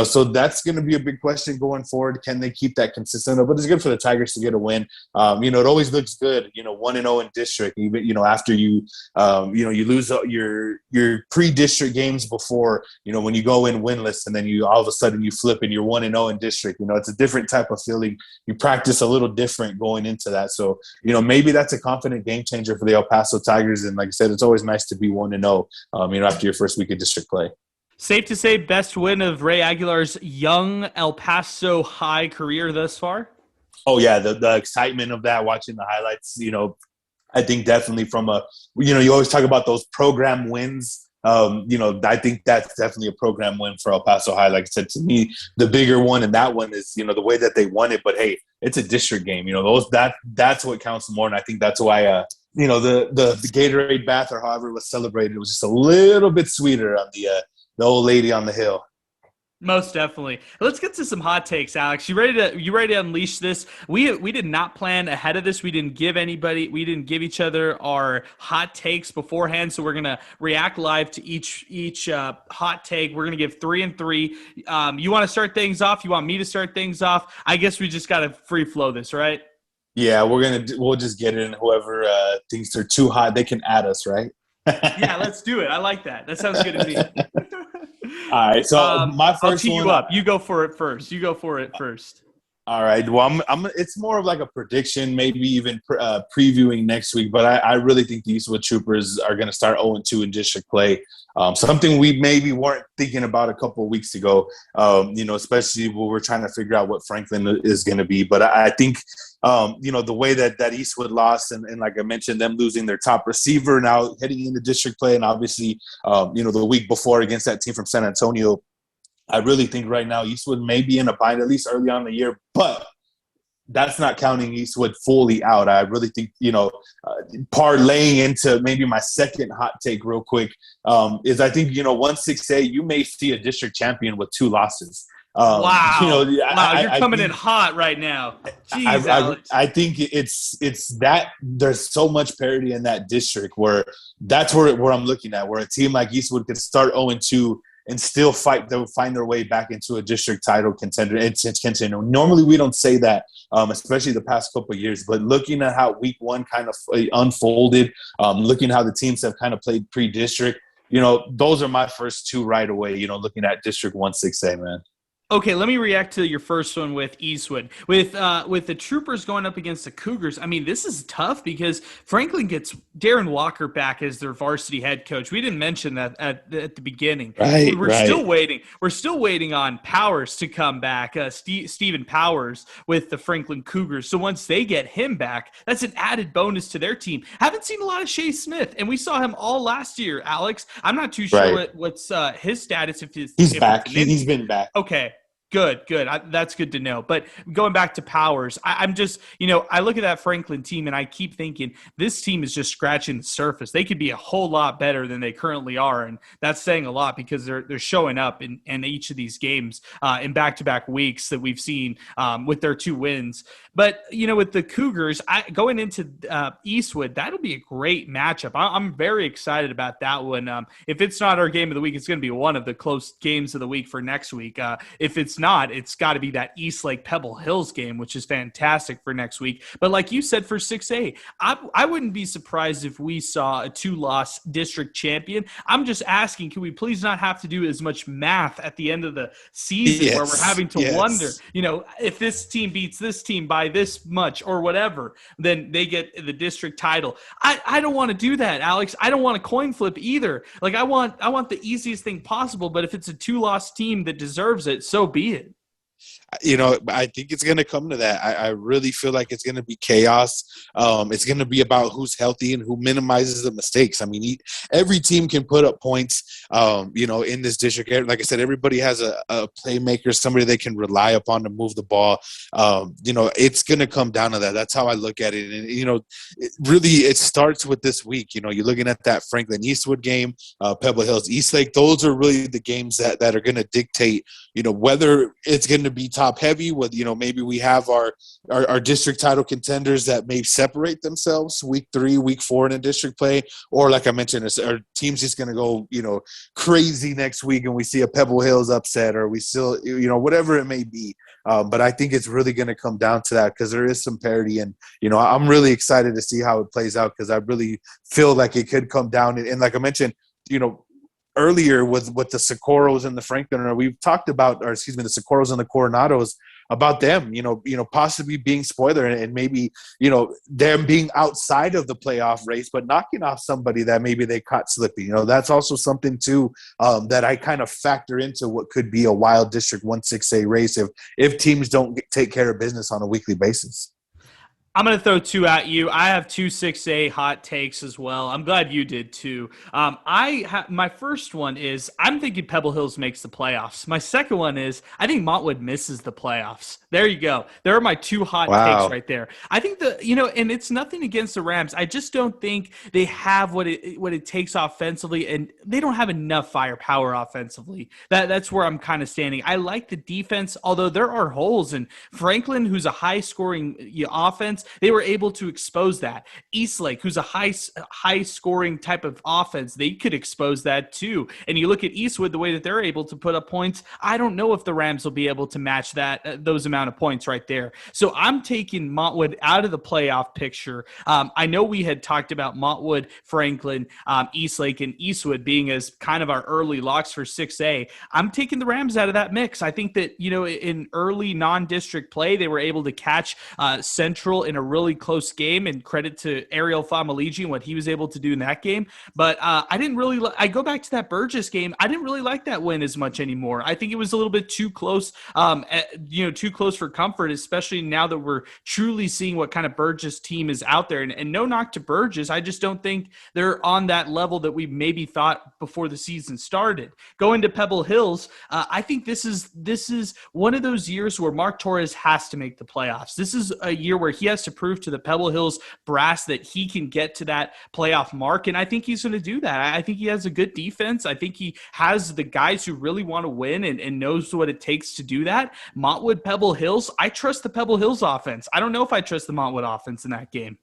So that's going to be a big question going forward. Can they keep that consistent? But it's good for the Tigers to get a win. It always looks good, 1-0 in district, even, after you lose your pre-district games before, when you go in winless and then you all of a sudden you flip and you're 1-0 in district. It's a different type of feeling. You practice a little different going into that. So, maybe that's a confident game changer for the El Paso Tigers. And like I said, it's always nice to be 1-0, after your first week of district play. Safe to say best win of Ray Aguilar's young El Paso High career thus far? Oh, yeah, the excitement of that, watching the highlights, I think definitely from you always talk about those program wins. I think that's definitely a program win for El Paso High. Like I said, to me, the bigger one, and that one is, the way that they won it. But, hey, it's a district game. That's what counts more, and I think that's why the Gatorade bath or however it was celebrated, it was just a little bit sweeter on the old lady on the hill. Most definitely. Let's get to some hot takes, Alex. You ready to unleash this? We did not plan ahead of this. We didn't give each other our hot takes beforehand. So we're gonna react live to each hot take. We're gonna give 3 and 3. You want to start things off? You want me to start things off? I guess we just gotta free flow this, right? Yeah, we'll just get it, and whoever thinks they're too hot, they can add us, right? Yeah, let's do it. I like that. That sounds good to me. All right. So my I'll first tee you one. up. You go for it first. You go for it first. All right. Well, it's more of like a prediction, maybe even previewing next week. But I really think the Eastwood Troopers are going to start 0-2 in district play. Something we maybe weren't thinking about a couple of weeks ago. Especially when we're trying to figure out what Franklin is going to be. But I think, the way that Eastwood lost, and like I mentioned, them losing their top receiver now heading into district play, and obviously, the week before against that team from San Antonio. I really think right now Eastwood may be in a bind, at least early on in the year, but that's not counting Eastwood fully out. I really think, parlaying into maybe my second hot take real quick, is I think, 1-6A, you may see a district champion with 2 losses. Wow. Wow, you're coming in think, hot right now. Jeez, Alex. I think it's that there's so much parity in that district where that's where I'm looking at, where a team like Eastwood could start 0-2 and still find their way back into a district title contender. Normally we don't say that, especially the past couple of years, but looking at how week 1 kind of unfolded, looking at how the teams have kind of played pre-district, those are my first 2 right away, looking at District 1-6A, man. Okay, let me react to your first one with Eastwood. With the Troopers going up against the Cougars, I mean, this is tough because Franklin gets Darren Walker back as their varsity head coach. We didn't mention that at the beginning. Right, We're still waiting. We're still waiting on Powers to come back, Stephen Powers with the Franklin Cougars. So once they get him back, that's an added bonus to their team. Haven't seen a lot of Shea Smith, and we saw him all last year, Alex. I'm not too sure what's his status. He's back. He's been back. Okay. Good. That's good to know. But going back to Powers, I'm just, I look at that Franklin team and I keep thinking this team is just scratching the surface. They could be a whole lot better than they currently are. And that's saying a lot because they're showing up in each of these games in back-to-back weeks that we've seen with their 2 wins. But, with the Cougars, going into Eastwood, that'll be a great matchup. I'm very excited about that one. If it's not our game of the week, it's going to be one of the close games of the week for next week. If it's not, it's got to be that Eastlake Pebble Hills game, which is fantastic for next week. But like you said, for 6A, I wouldn't be surprised if we saw a 2-loss district champion. I'm just asking, can we please not have to do as much math at the end of the season where we're having to wonder, if this team beats this team by this much or whatever, then they get the district title. I don't want to do that, Alex. I don't want a coin flip either. Like I want the easiest thing possible, but if it's a 2-loss team that deserves it, so be it. I think it's going to come to that. I really feel like it's going to be chaos. It's going to be about who's healthy and who minimizes the mistakes. I mean, every team can put up points, in this district. Like I said, everybody has a playmaker, somebody they can rely upon to move the ball. It's going to come down to that. That's how I look at it. And, it starts with this week. You're looking at that Franklin Eastwood game, Pebble Hills, Eastlake. Those are really the games that are going to dictate, whether it's going to be top heavy with, maybe we have our district title contenders that may separate themselves week 3, week 4 in a district play, or like I mentioned, our team's just going to go, crazy next week and we see a Pebble Hills upset, or we still, whatever it may be. But I think it's really going to come down to that because there is some parity, and I'm really excited to see how it plays out because I really feel like it could come down and like I mentioned, earlier with the Socorros and the Franklin, or we've talked about, the Socorros and the Coronados, about them, possibly being spoiler and maybe, them being outside of the playoff race, but knocking off somebody that maybe they caught slipping. That's also something too that I kind of factor into what could be a wild District 1-6A race if teams don't take care of business on a weekly basis. I'm going to throw two at you. I have two 6A hot takes as well. I'm glad you did too. My first one is I'm thinking Pebble Hills makes the playoffs. My second one is I think Montwood misses the playoffs. There you go. There are my two hot takes Wow. right there. I think and it's nothing against the Rams. I just don't think they have what it takes offensively, and they don't have enough firepower offensively. That's where I'm kind of standing. I like the defense, although there are holes. And Franklin, who's a high scoring offense, they were able to expose that. Eastlake, who's a high scoring type of offense, they could expose that too. And you look at Eastwood, the way that they're able to put up points, I don't know if the Rams will be able to match those amount of points right there. So I'm taking Montwood out of the playoff picture. I know we had talked about Montwood, Franklin, Eastlake, and Eastwood being as kind of our early locks for 6A. I'm taking the Rams out of that mix. I think that, in early non-district play, they were able to catch Central in a really close game, and credit to Ariel Famaligi and what he was able to do in that game. But I didn't really I go back to that Burgess game. I didn't really like that win as much anymore. I think it was a little bit too close, too close for comfort, especially now that we're truly seeing what kind of Burgess team is out there. And no knock to Burgess, I just don't think they're on that level that we maybe thought before the season started. Going to Pebble Hills, I think this is one of those years where Mark Torres has to make the playoffs. This is a year where he has to prove to the Pebble Hills brass that he can get to that playoff mark, and I think he's going to do that. I think he has a good defense. I think he has the guys who really want to win and knows what it takes to do that. Montwood, Pebble Hills, I trust the Pebble Hills offense. I don't know if I trust the Montwood offense in that game.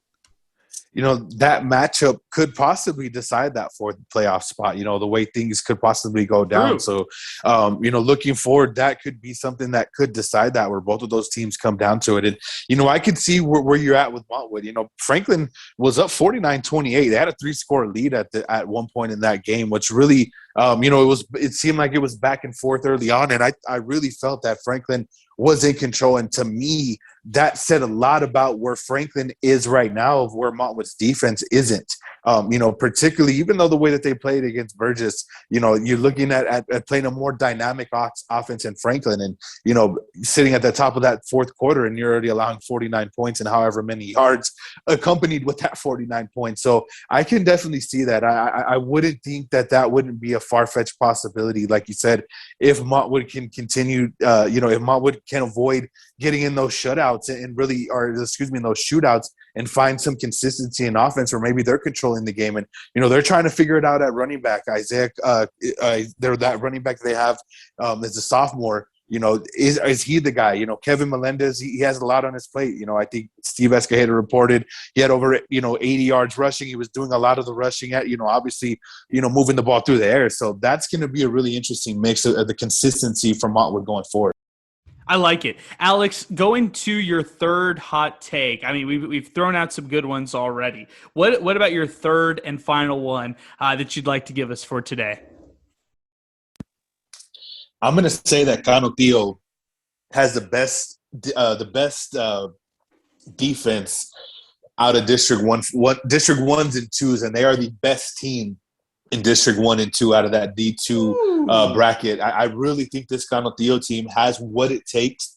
That matchup could possibly decide that fourth playoff spot, the way things could possibly go down. True. So, looking forward, that could be something that could decide that, where both of those teams come down to it. And, I could see where you're at with Montwood. Franklin was up 49-28. They had a 3-score lead at one point in that game, which really, it seemed like it was back and forth early on. And I really felt that Franklin was in control. And to me, that said a lot about where Franklin is right now, of where Montwood's defense isn't. Particularly, even though the way that they played against Burgess, you're looking at playing a more dynamic offense in Franklin, and, sitting at the top of that fourth quarter, and you're already allowing 49 points and however many yards accompanied with that 49 points. So I can definitely see that. I wouldn't think that wouldn't be a far-fetched possibility. Like you said, if Montwood can continue, if Montwood can avoid getting in those shutouts in those shootouts, and find some consistency in offense, or maybe they're controlling the game. And, they're trying to figure it out at running back. Isaac, they're that running back they have as a sophomore. Is he the guy? Kevin Melendez, he has a lot on his plate. I think Steve Escajeda reported he had over, 80 yards rushing. He was doing a lot of the rushing obviously, moving the ball through the air. So that's going to be a really interesting mix of the consistency from Montwood going forward. I like it. Alex, going to your third hot take. I mean, we've thrown out some good ones already. What about your third and final one that you'd like to give us for today? I'm going to say that Canutillo has the best defense out of District 1, District 1s and 2s, and they are the best team in District 1 and 2 out of that D2 bracket. I really think this Canutillo team has what it takes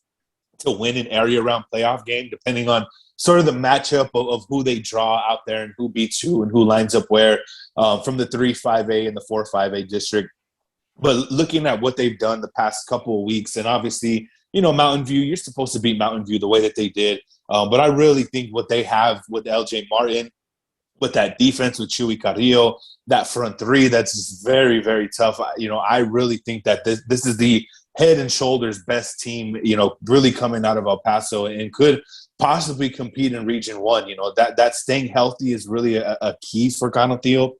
to win an area-round playoff game, depending on sort of the matchup of who they draw out there and who beats who and who lines up where from the 3-5A and the 4-5A district. But looking at what they've done the past couple of weeks, and obviously, Mountain View, you're supposed to beat Mountain View the way that they did. But I really think what they have with LJ Martin, with that defense with Chuy Carrillo, that front three, that's very, very tough. I really think that this is the head and shoulders best team, really coming out of El Paso, and could possibly compete in Region 1. That staying healthy is really a key for Canutillo,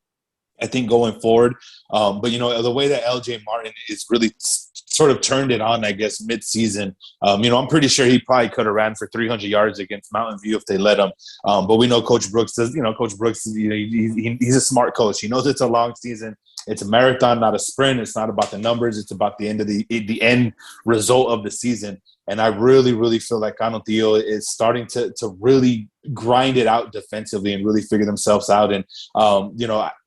I think, going forward. But, the way that LJ Martin is really sort of turned it on, I guess, mid-season. I'm pretty sure he probably could have ran for 300 yards against Mountain View if they let him. But we know Coach Brooks does. Coach Brooks, he's a smart coach. He knows it's a long season. It's a marathon, not a sprint. It's not about the numbers. It's about the end result of the season. And I really, really feel like Canutillo is starting to really grind it out defensively and really figure themselves out. And,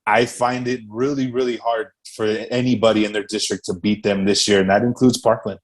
I find it really, really hard for anybody in their district to beat them this year, and that includes Parkland.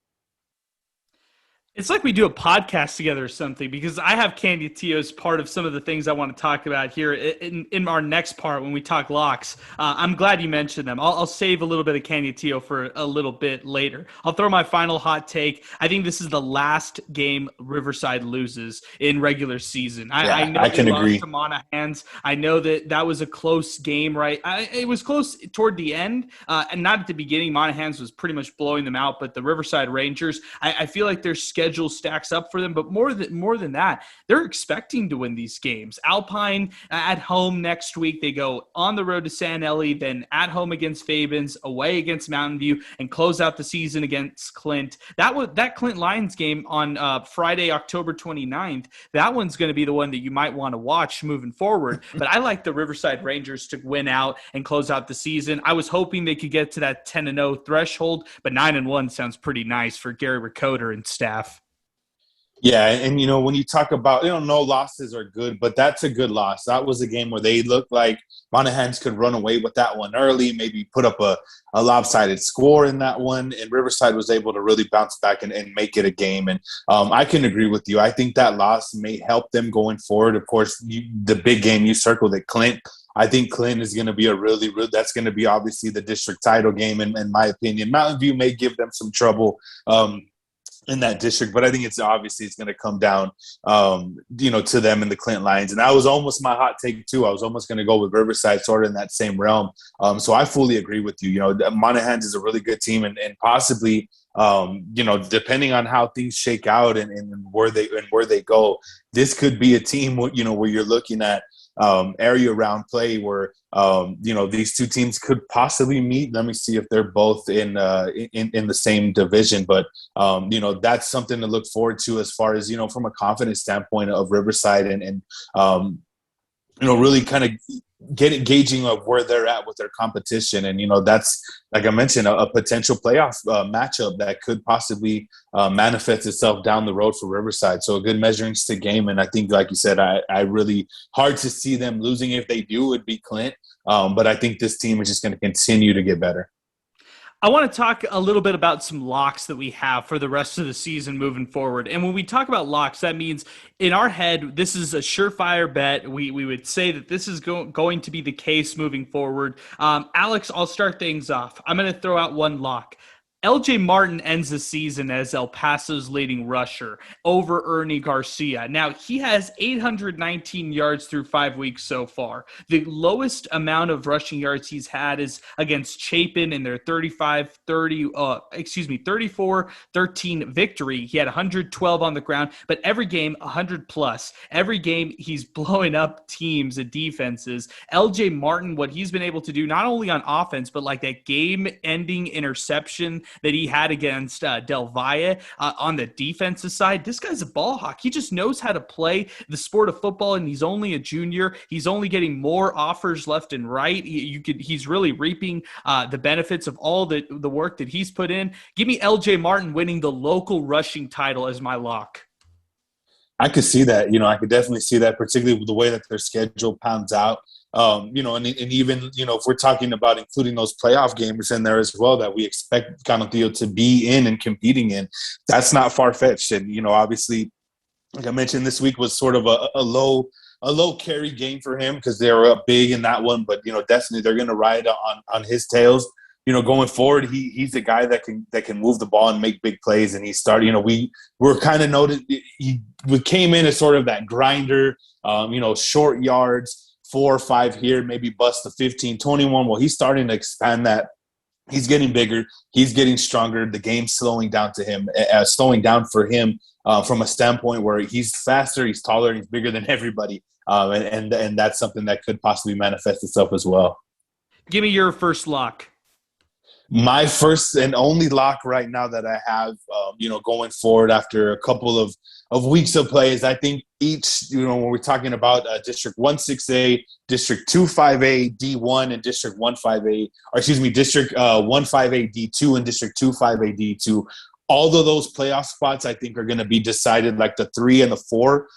It's like we do a podcast together or something, because I have Candiatillo as part of some of the things I want to talk about here in our next part when we talk locks. I'm glad you mentioned them. I'll save a little bit of Candiatillo for a little bit later. I'll throw my final hot take. I think this is the last game Riverside loses in regular season. I Yeah, know I they can lost agree. to Monahans. I know that was a close game, right? It was close toward the end, and not at the beginning. Monahans was pretty much blowing them out, but the Riverside Rangers, I feel like their schedule stacks up for them. But more than that, they're expecting to win these games. Alpine at home next week. They go on the road to San Eli, then at home against Fabens, away against Mountain View, and close out the season against Clint. That Clint Lions game on Friday, October 29th. That one's going to be the one that you might want to watch moving forward. But I like the Riverside Rangers to win out and close out the season. I was hoping they could get to that 10-0 threshold, but 9-1 sounds pretty nice for Gary Ricoder and staff. Yeah, and when you talk about, no losses are good, but that's a good loss. That was a game where they looked like Monahans could run away with that one early, maybe put up a lopsided score in that one, and Riverside was able to really bounce back and make it a game. And I can agree with you. I think that loss may help them going forward. Of course, the big game you circled at Clint. I think Clint is going to be that's going to be obviously the district title game, in my opinion. Mountain View may give them some trouble in that district, but I think it's going to come down, to them in the Clint Lions. And that was almost my hot take too. I was almost going to go with Riverside sort of in that same realm. So I fully agree with you. Monahans is a really good team, and possibly, depending on how things shake out and where they go, this could be a team, where you're looking at area round play where these two teams could possibly meet. Let me see if they're both in the same division, but that's something to look forward to as far as from a confidence standpoint of Riverside and really kind of gauging of where they're at with their competition. And that's, like I mentioned, a potential playoff matchup that could possibly manifest itself down the road for Riverside. So a good measuring stick game. And I think, like you said, I really hard to see them losing. If they do, it'd be Clint. But I think this team is just going to continue to get better. I want to talk a little bit about some locks that we have for the rest of the season moving forward. And when we talk about locks, that means in our head, this is a surefire bet. We would say that this is going to be the case moving forward. Alex, I'll start things off. I'm going to throw out one lock. LJ Martin ends the season as El Paso's leading rusher over Ernie Garcia. Now, he has 819 yards through 5 weeks so far. The lowest amount of rushing yards he's had is against Chapin in their 34-13 victory. He had 112 on the ground, but every game, 100 plus. Every game, he's blowing up teams and defenses. LJ Martin, what he's been able to do, not only on offense, but like that game-ending interception that he had against Del Valle on the defensive side. This guy's a ball hawk. He just knows how to play the sport of football, and he's only a junior. He's only getting more offers left and right. He's really reaping the benefits of all the work that he's put in. Give me LJ Martin winning the local rushing title as my lock. I could see that. I could definitely see that, particularly with the way that their schedule pounds out. And even, if we're talking about including those playoff games in there as well that we expect Canutillo to be in and competing in, that's not far-fetched. And, obviously, like I mentioned, this week was sort of a low carry game for him because they were up big in that one. But, definitely they're going to ride on his tails. Going forward, he's the guy that can move the ball and make big plays. And he started, we were kind of noted we came in as sort of that grinder, short yards, 4 or 5 here, maybe bust the 15, 21. Well, he's starting to expand that. He's getting bigger. He's getting stronger. The game's slowing down for him from a standpoint where he's faster, he's taller, he's bigger than everybody. And that's something that could possibly manifest itself as well. Give me your first lock. My first and only lock right now that I have, going forward after a couple of weeks of play is I think each, when we're talking about District 16A, District 25A, D1, and District 15A, District 15A, D2, and District 25A, D2, all of those playoff spots I think are going to be decided like the 3 and the 4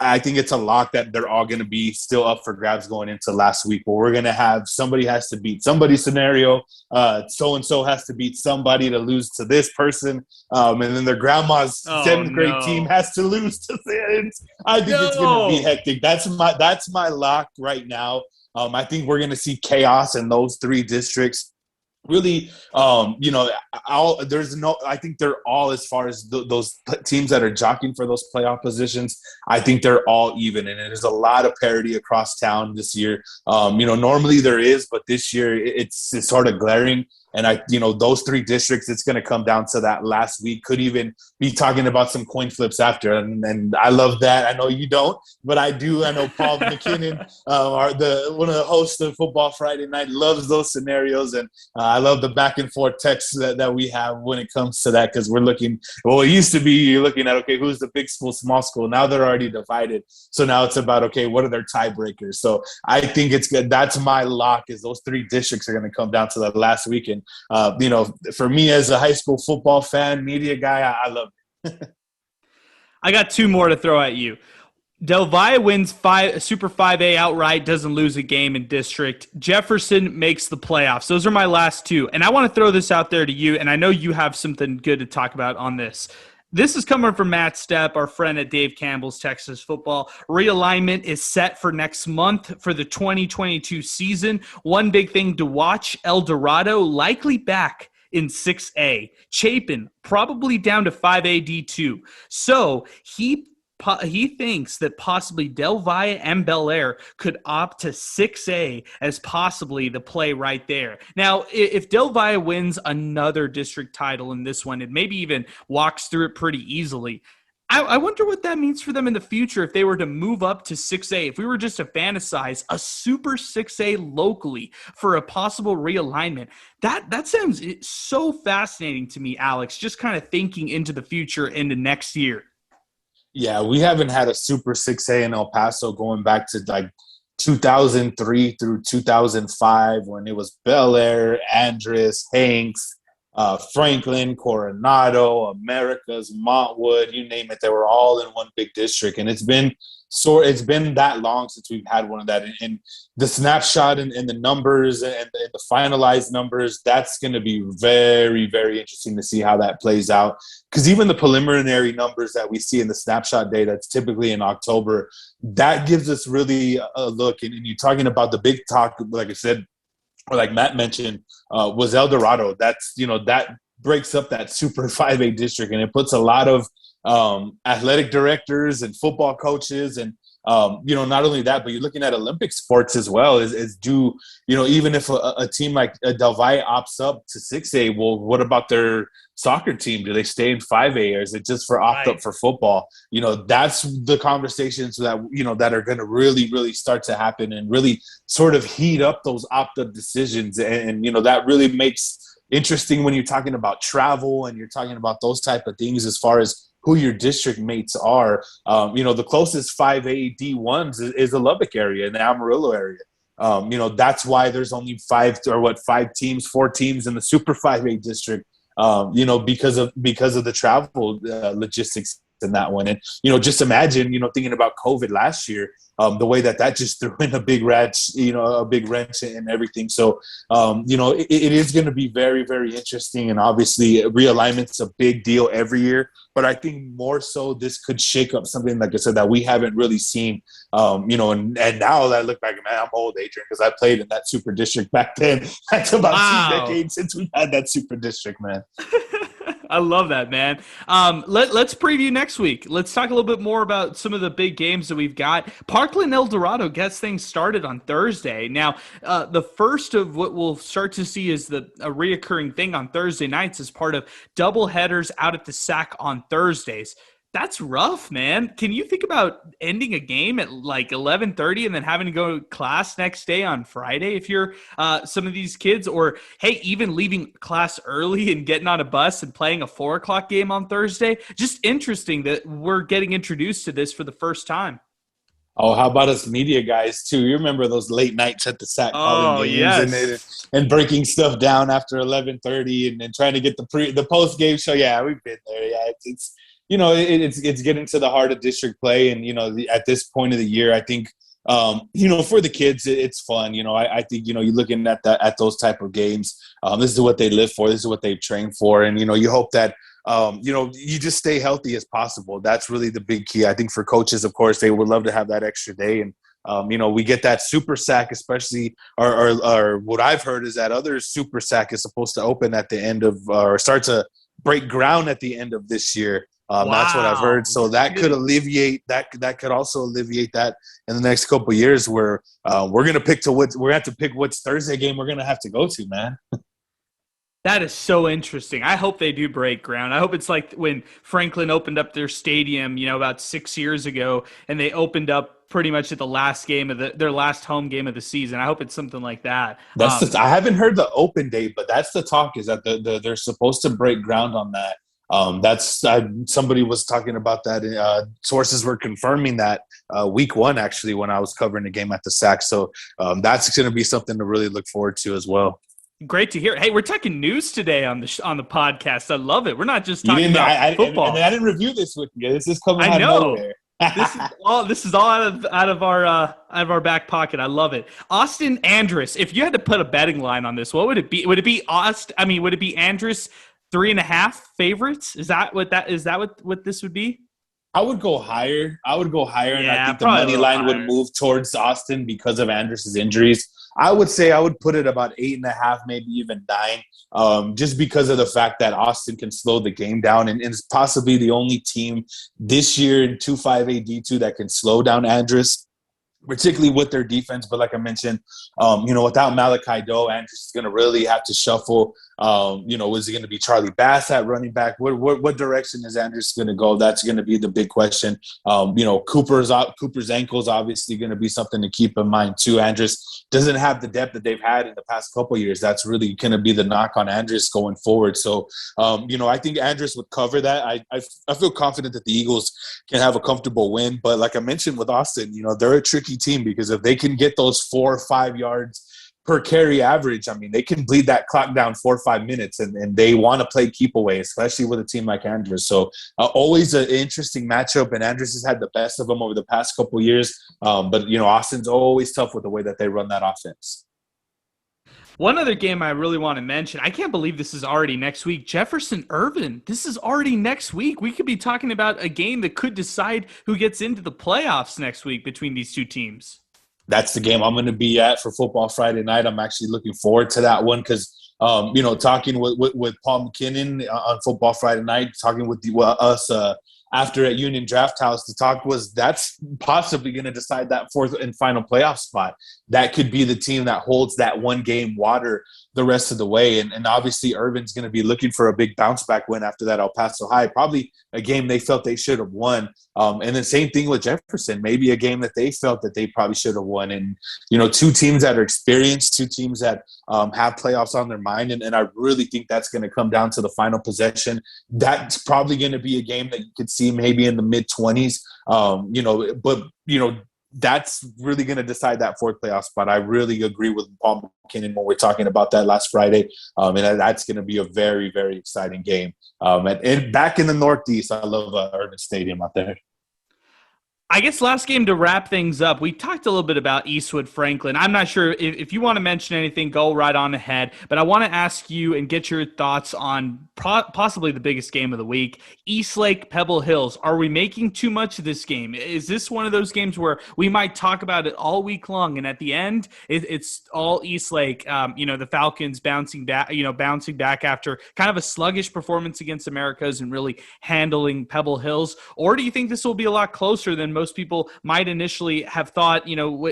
I think it's a lock that they're all going to be still up for grabs going into last week. But we're going to have somebody has to beat somebody scenario. So-and-so has to beat somebody to lose to this person. And then their grandma's seventh grade team has to lose to this. I think it's going to be hectic. That's my lock right now. I think we're going to see chaos in those three districts. Really, I think they're all, as far as those teams that are jockeying for those playoff positions, I think they're all even. And there's a lot of parity across town this year. Normally there is, but this year it's sort of glaring. And those three districts, it's going to come down to that last week. Could even be talking about some coin flips after. And I love that. I know you don't, but I do. I know Paul McKinnon, one of the hosts of Football Friday Night, loves those scenarios. And I love the back and forth texts that we have when it comes to that, because we're looking, it used to be you're looking at, okay, who's the big school, small school? Now they're already divided. So now it's about, okay, what are their tiebreakers? So I think it's good. That's my lock, is those three districts are going to come down to the last weekend. For me as a high school football fan, media guy, I love it. I got two more to throw at you. Del Valle wins Super 5A outright, doesn't lose a game in district. Jefferson makes the playoffs. Those are my last two. And I want to throw this out there to you, and I know you have something good to talk about on this. This is coming from Matt Stepp, our friend at Dave Campbell's Texas Football. Realignment is set for next month for the 2022 season. One big thing to watch, El Dorado likely back in 6A. Chapin probably down to 5A D2. So he thinks that possibly Del Valle and Bel Air could opt to 6A as possibly the play right there. Now, if Del Valle wins another district title in this one, and maybe even walks through it pretty easily, I wonder what that means for them in the future if they were to move up to 6A. If we were just to fantasize a Super 6A locally for a possible realignment, that sounds so fascinating to me, Alex, just kind of thinking into the future, into next year. Yeah, we haven't had a Super 6A in El Paso going back to like 2003 through 2005, when it was Bel Air, Andress, Hanks, Franklin, Coronado, Americas, Montwood, you name it. They were all in one big district. And it's been that long since we've had one of that. And the snapshot and the numbers and the finalized numbers, that's going to be very, very interesting to see how that plays out. Because even the preliminary numbers that we see in the snapshot data, it's typically in October, that gives us really a look. And you're talking about the big talk, like I said, or like Matt mentioned, was El Dorado. That's, that breaks up that Super 5A district, and it puts a lot of athletic directors and football coaches and, not only that, but you're looking at Olympic sports as well, even if a team like Del Valle opts up to 6A, well, what about their soccer team? Do they stay in 5A, or is it just for opt up for football? That's the conversations that are going to really, really start to happen and really sort of heat up those opt up decisions. And that really makes interesting when you're talking about travel and you're talking about those type of things as far as who your district mates are. The closest 5A D1s is the Lubbock area and the Amarillo area. That's why there's only four teams in the Super 5A district, because of the travel logistics in that one. And, just imagine, thinking about COVID last year, the way that just threw in a big wrench in everything. So, it is going to be very, very interesting. And obviously realignment's a big deal every year, but I think more so this could shake up something, like I said, that we haven't really seen, and now that I look back, man, I'm old, Adrian, because I played in that super district back then. That's about 2 decades since we had that super district, man. I love that, man. Let's preview next week. Let's talk a little bit more about some of the big games that we've got. Parkland El Dorado gets things started on Thursday. Now, the first of what we'll start to see is a reoccurring thing on Thursday nights as part of double headers out at the SAC on Thursdays. That's rough, man. Can you think about ending a game at like 11:30 and then having to go to class next day on Friday if you're some of these kids? Or, hey, even leaving class early and getting on a bus and playing a 4 o'clock game on Thursday? Just interesting that we're getting introduced to this for the first time. Oh, how about us media guys, too? You remember those late nights at the SAC calling games and breaking stuff down after 11:30 and trying to get the post-game show? Yeah, we've been there. Yeah, it's getting to the heart of district play, and at this point of the year, I think for the kids, it's fun. I think you're looking at those type of games. This is what they live for. This is what they train for, and you hope that you just stay healthy as possible. That's really the big key. I think for coaches, of course, they would love to have that extra day, and we get that super sack, especially, or what I've heard is that other super sack is supposed to open at the end of, or start to break ground at the end of this year. Wow. That's what I've heard. So that could alleviate that. That could also alleviate that in the next couple of years, where we're gonna have to pick which Thursday game we're gonna have to go to, man. That is so interesting. I hope they do break ground. I hope it's like when Franklin opened up their stadium, about 6 years ago, and they opened up pretty much at the last game of their last home game of the season. I hope it's something like that. I haven't heard the open date, but that's the talk, is that they're supposed to break ground on that. Somebody was talking about that. Sources were confirming that week one, actually, when I was covering the game at the SAC. So that's going to be something to really look forward to as well. Great to hear. Hey, we're talking news today on the podcast. I love it. We're not just talking about football. I didn't review this with you. This is coming out of nowhere. This is all out of our back pocket. I love it. Austin Andrus, if you had to put a betting line on this, what would it be? Would it be would it be Andrus 3.5 favorites? Is that what this would be? I would go higher. And I think the money line would move towards Austin because of Andrus's injuries. I would say I would put it about 8.5, maybe even 9, just because of the fact that Austin can slow the game down, and is possibly the only team this year in 2-5A D2 that can slow down Andrus, particularly with their defense. But like I mentioned, without Malachi Doe, Andrus is going to really have to shuffle. Is it going to be Charlie Bass at running back? What direction is Andrus going to go? That's going to be the big question. Cooper's ankle is obviously going to be something to keep in mind too. Andrus doesn't have the depth that they've had in the past couple of years. That's really going to be the knock on Andrus going forward. So, I think Andrus would cover that. I feel confident that the Eagles can have a comfortable win. But like I mentioned with Austin, they're a tricky team, because if they can get those 4 or 5 yards per carry average, they can bleed that clock down 4 or 5 minutes, and they want to play keep away, especially with a team like Andrus. So always an interesting matchup, and Andrus has had the best of them over the past couple of years. But Austin's always tough with the way that they run that offense. One other game I really want to mention, I can't believe this is already next week. Jefferson Irvin, this is already next week. We could be talking about a game that could decide who gets into the playoffs next week between these two teams. That's the game I'm going to be at for Football Friday night. I'm actually looking forward to that one, because, talking with Paul McKinnon on Football Friday night, talking with us after at Union Draft House, the talk was that's possibly going to decide that fourth and final playoff spot. That could be the team that holds that one game water the rest of the way. And obviously Irvin's going to be looking for a big bounce back win after that El Paso High, probably a game they felt they should have won. And then same thing with Jefferson, maybe a game that they felt that they probably should have won. And, two teams that are experienced, two teams that have playoffs on their mind. And I really think that's going to come down to the final possession. That's probably going to be a game that you could see maybe in the mid-20s, that's really going to decide that fourth playoff spot. I really agree with Paul McKinnon when we're talking about that last Friday. And that's going to be a very, very exciting game. And back in the Northeast, I love Irvin Stadium out there. I guess last game to wrap things up, we talked a little bit about Eastwood Franklin. I'm not sure if you want to mention anything, go right on ahead. But I want to ask you and get your thoughts on possibly the biggest game of the week, Eastlake Pebble Hills. Are we making too much of this game? Is this one of those games where we might talk about it all week long, and at the end, it's all Eastlake? The Falcons bouncing back after kind of a sluggish performance against Americas and really handling Pebble Hills. Or do you think this will be a lot closer than most people might initially have thought,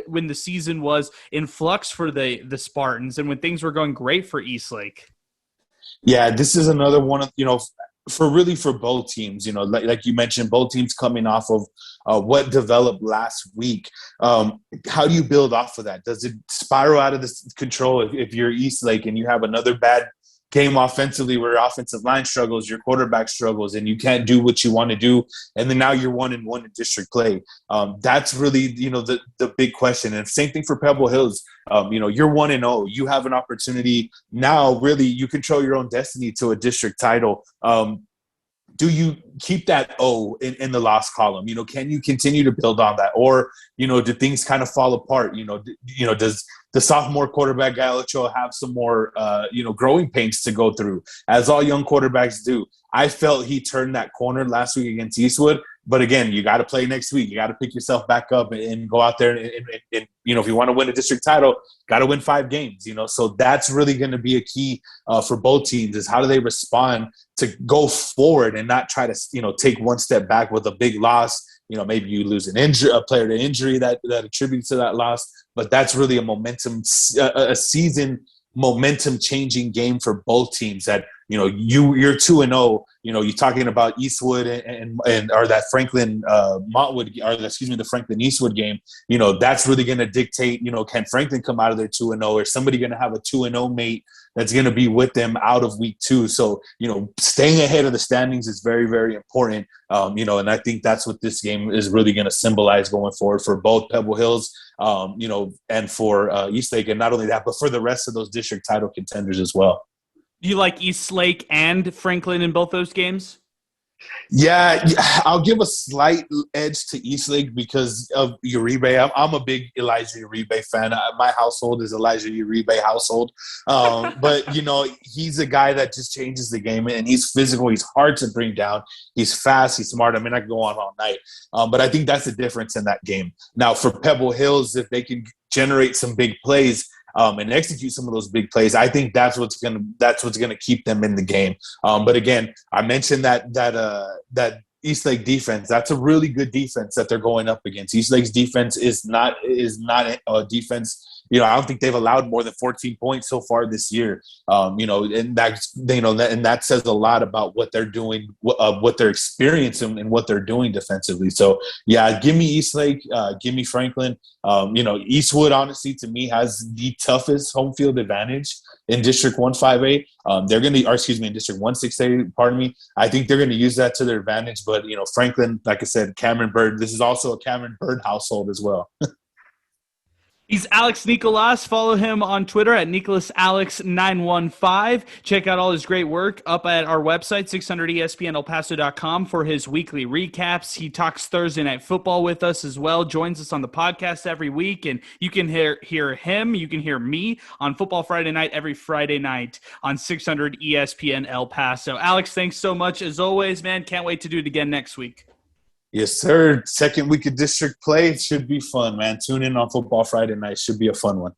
when the season was in flux for the Spartans and when things were going great for Eastlake? Yeah, this is another one of, for both teams, like you mentioned, both teams coming off of what developed last week. How do you build off of that? Does it spiral out of this control if you're Eastlake and you have another bad game offensively where your offensive line struggles, your quarterback struggles, and you can't do what you want to do, and then now you're 1-1 in district play? That's really, the big question. And same thing for Pebble Hills. You're 1-0. You have an opportunity now. Really, you control your own destiny to a district title. do you keep that O in the loss column? Can you continue to build on that? Or, do things kind of fall apart? Does the sophomore quarterback Guy Ochoa have some more, growing pains to go through, as all young quarterbacks do? I felt he turned that corner last week against Eastwood. But again, you got to play next week. You got to pick yourself back up and go out there. And if you want to win a district title, got to win 5 games, So that's really going to be a key for both teams, is how do they respond to go forward and not try to, take one step back with a big loss. Maybe you lose a player to injury that attributes to that loss. But that's really a season momentum changing game for both teams, that you're 2-0. You're talking about Eastwood and or that Franklin Montwood, or the Franklin Eastwood game. That's really going to dictate. Can Franklin come out of there 2-0, or somebody going to have a 2-0 mate that's going to be with them out of week 2? So staying ahead of the standings is very, very important. And I think that's what this game is really going to symbolize going forward for both Pebble Hills, and for Eastlake, and not only that, but for the rest of those district title contenders as well. Do you like Eastlake and Franklin in both those games? Yeah, I'll give a slight edge to Eastlake because of Uribe. I'm a big Elijah Uribe fan. My household is Elijah Uribe household. But, he's a guy that just changes the game, and he's physical. He's hard to bring down. He's fast. He's smart. I mean, I can go on all night. But I think that's the difference in that game. Now, for Pebble Hills, if they can generate some big plays, and execute some of those big plays, I think that's what's gonna keep them in the game. But again, I mentioned that Eastlake defense. That's a really good defense that they're going up against. Eastlake's defense is not a defense. I don't think they've allowed more than 14 points so far this year. And that says a lot about what they're doing, what they're experiencing, and what they're doing defensively. So yeah, give me Eastlake, give me Franklin. Eastwood, honestly, to me, has the toughest home field advantage in District 158. In District 168, pardon me. I think they're going to use that to their advantage. But, Franklin, like I said, Cameron Bird, this is also a Cameron Bird household as well. He's Alex Nicolas. Follow him on Twitter at NicolasAlex915. Check out all his great work up at our website, 600ESPNElPaso.com, for his weekly recaps. He talks Thursday Night Football with us as well, joins us on the podcast every week, and you can hear him, you can hear me on Football Friday Night every Friday night on 600 ESPN El Paso. Alex, thanks so much as always, man. Can't wait to do it again next week. Yes, sir. Second week of district play. It should be fun, man. Tune in on Football Friday night. Should be a fun one.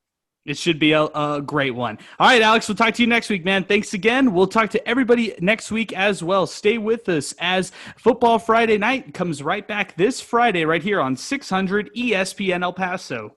It should be a great one. All right, Alex, we'll talk to you next week, man. Thanks again. We'll talk to everybody next week as well. Stay with us as Football Friday night comes right back this Friday right here on 600 ESPN El Paso.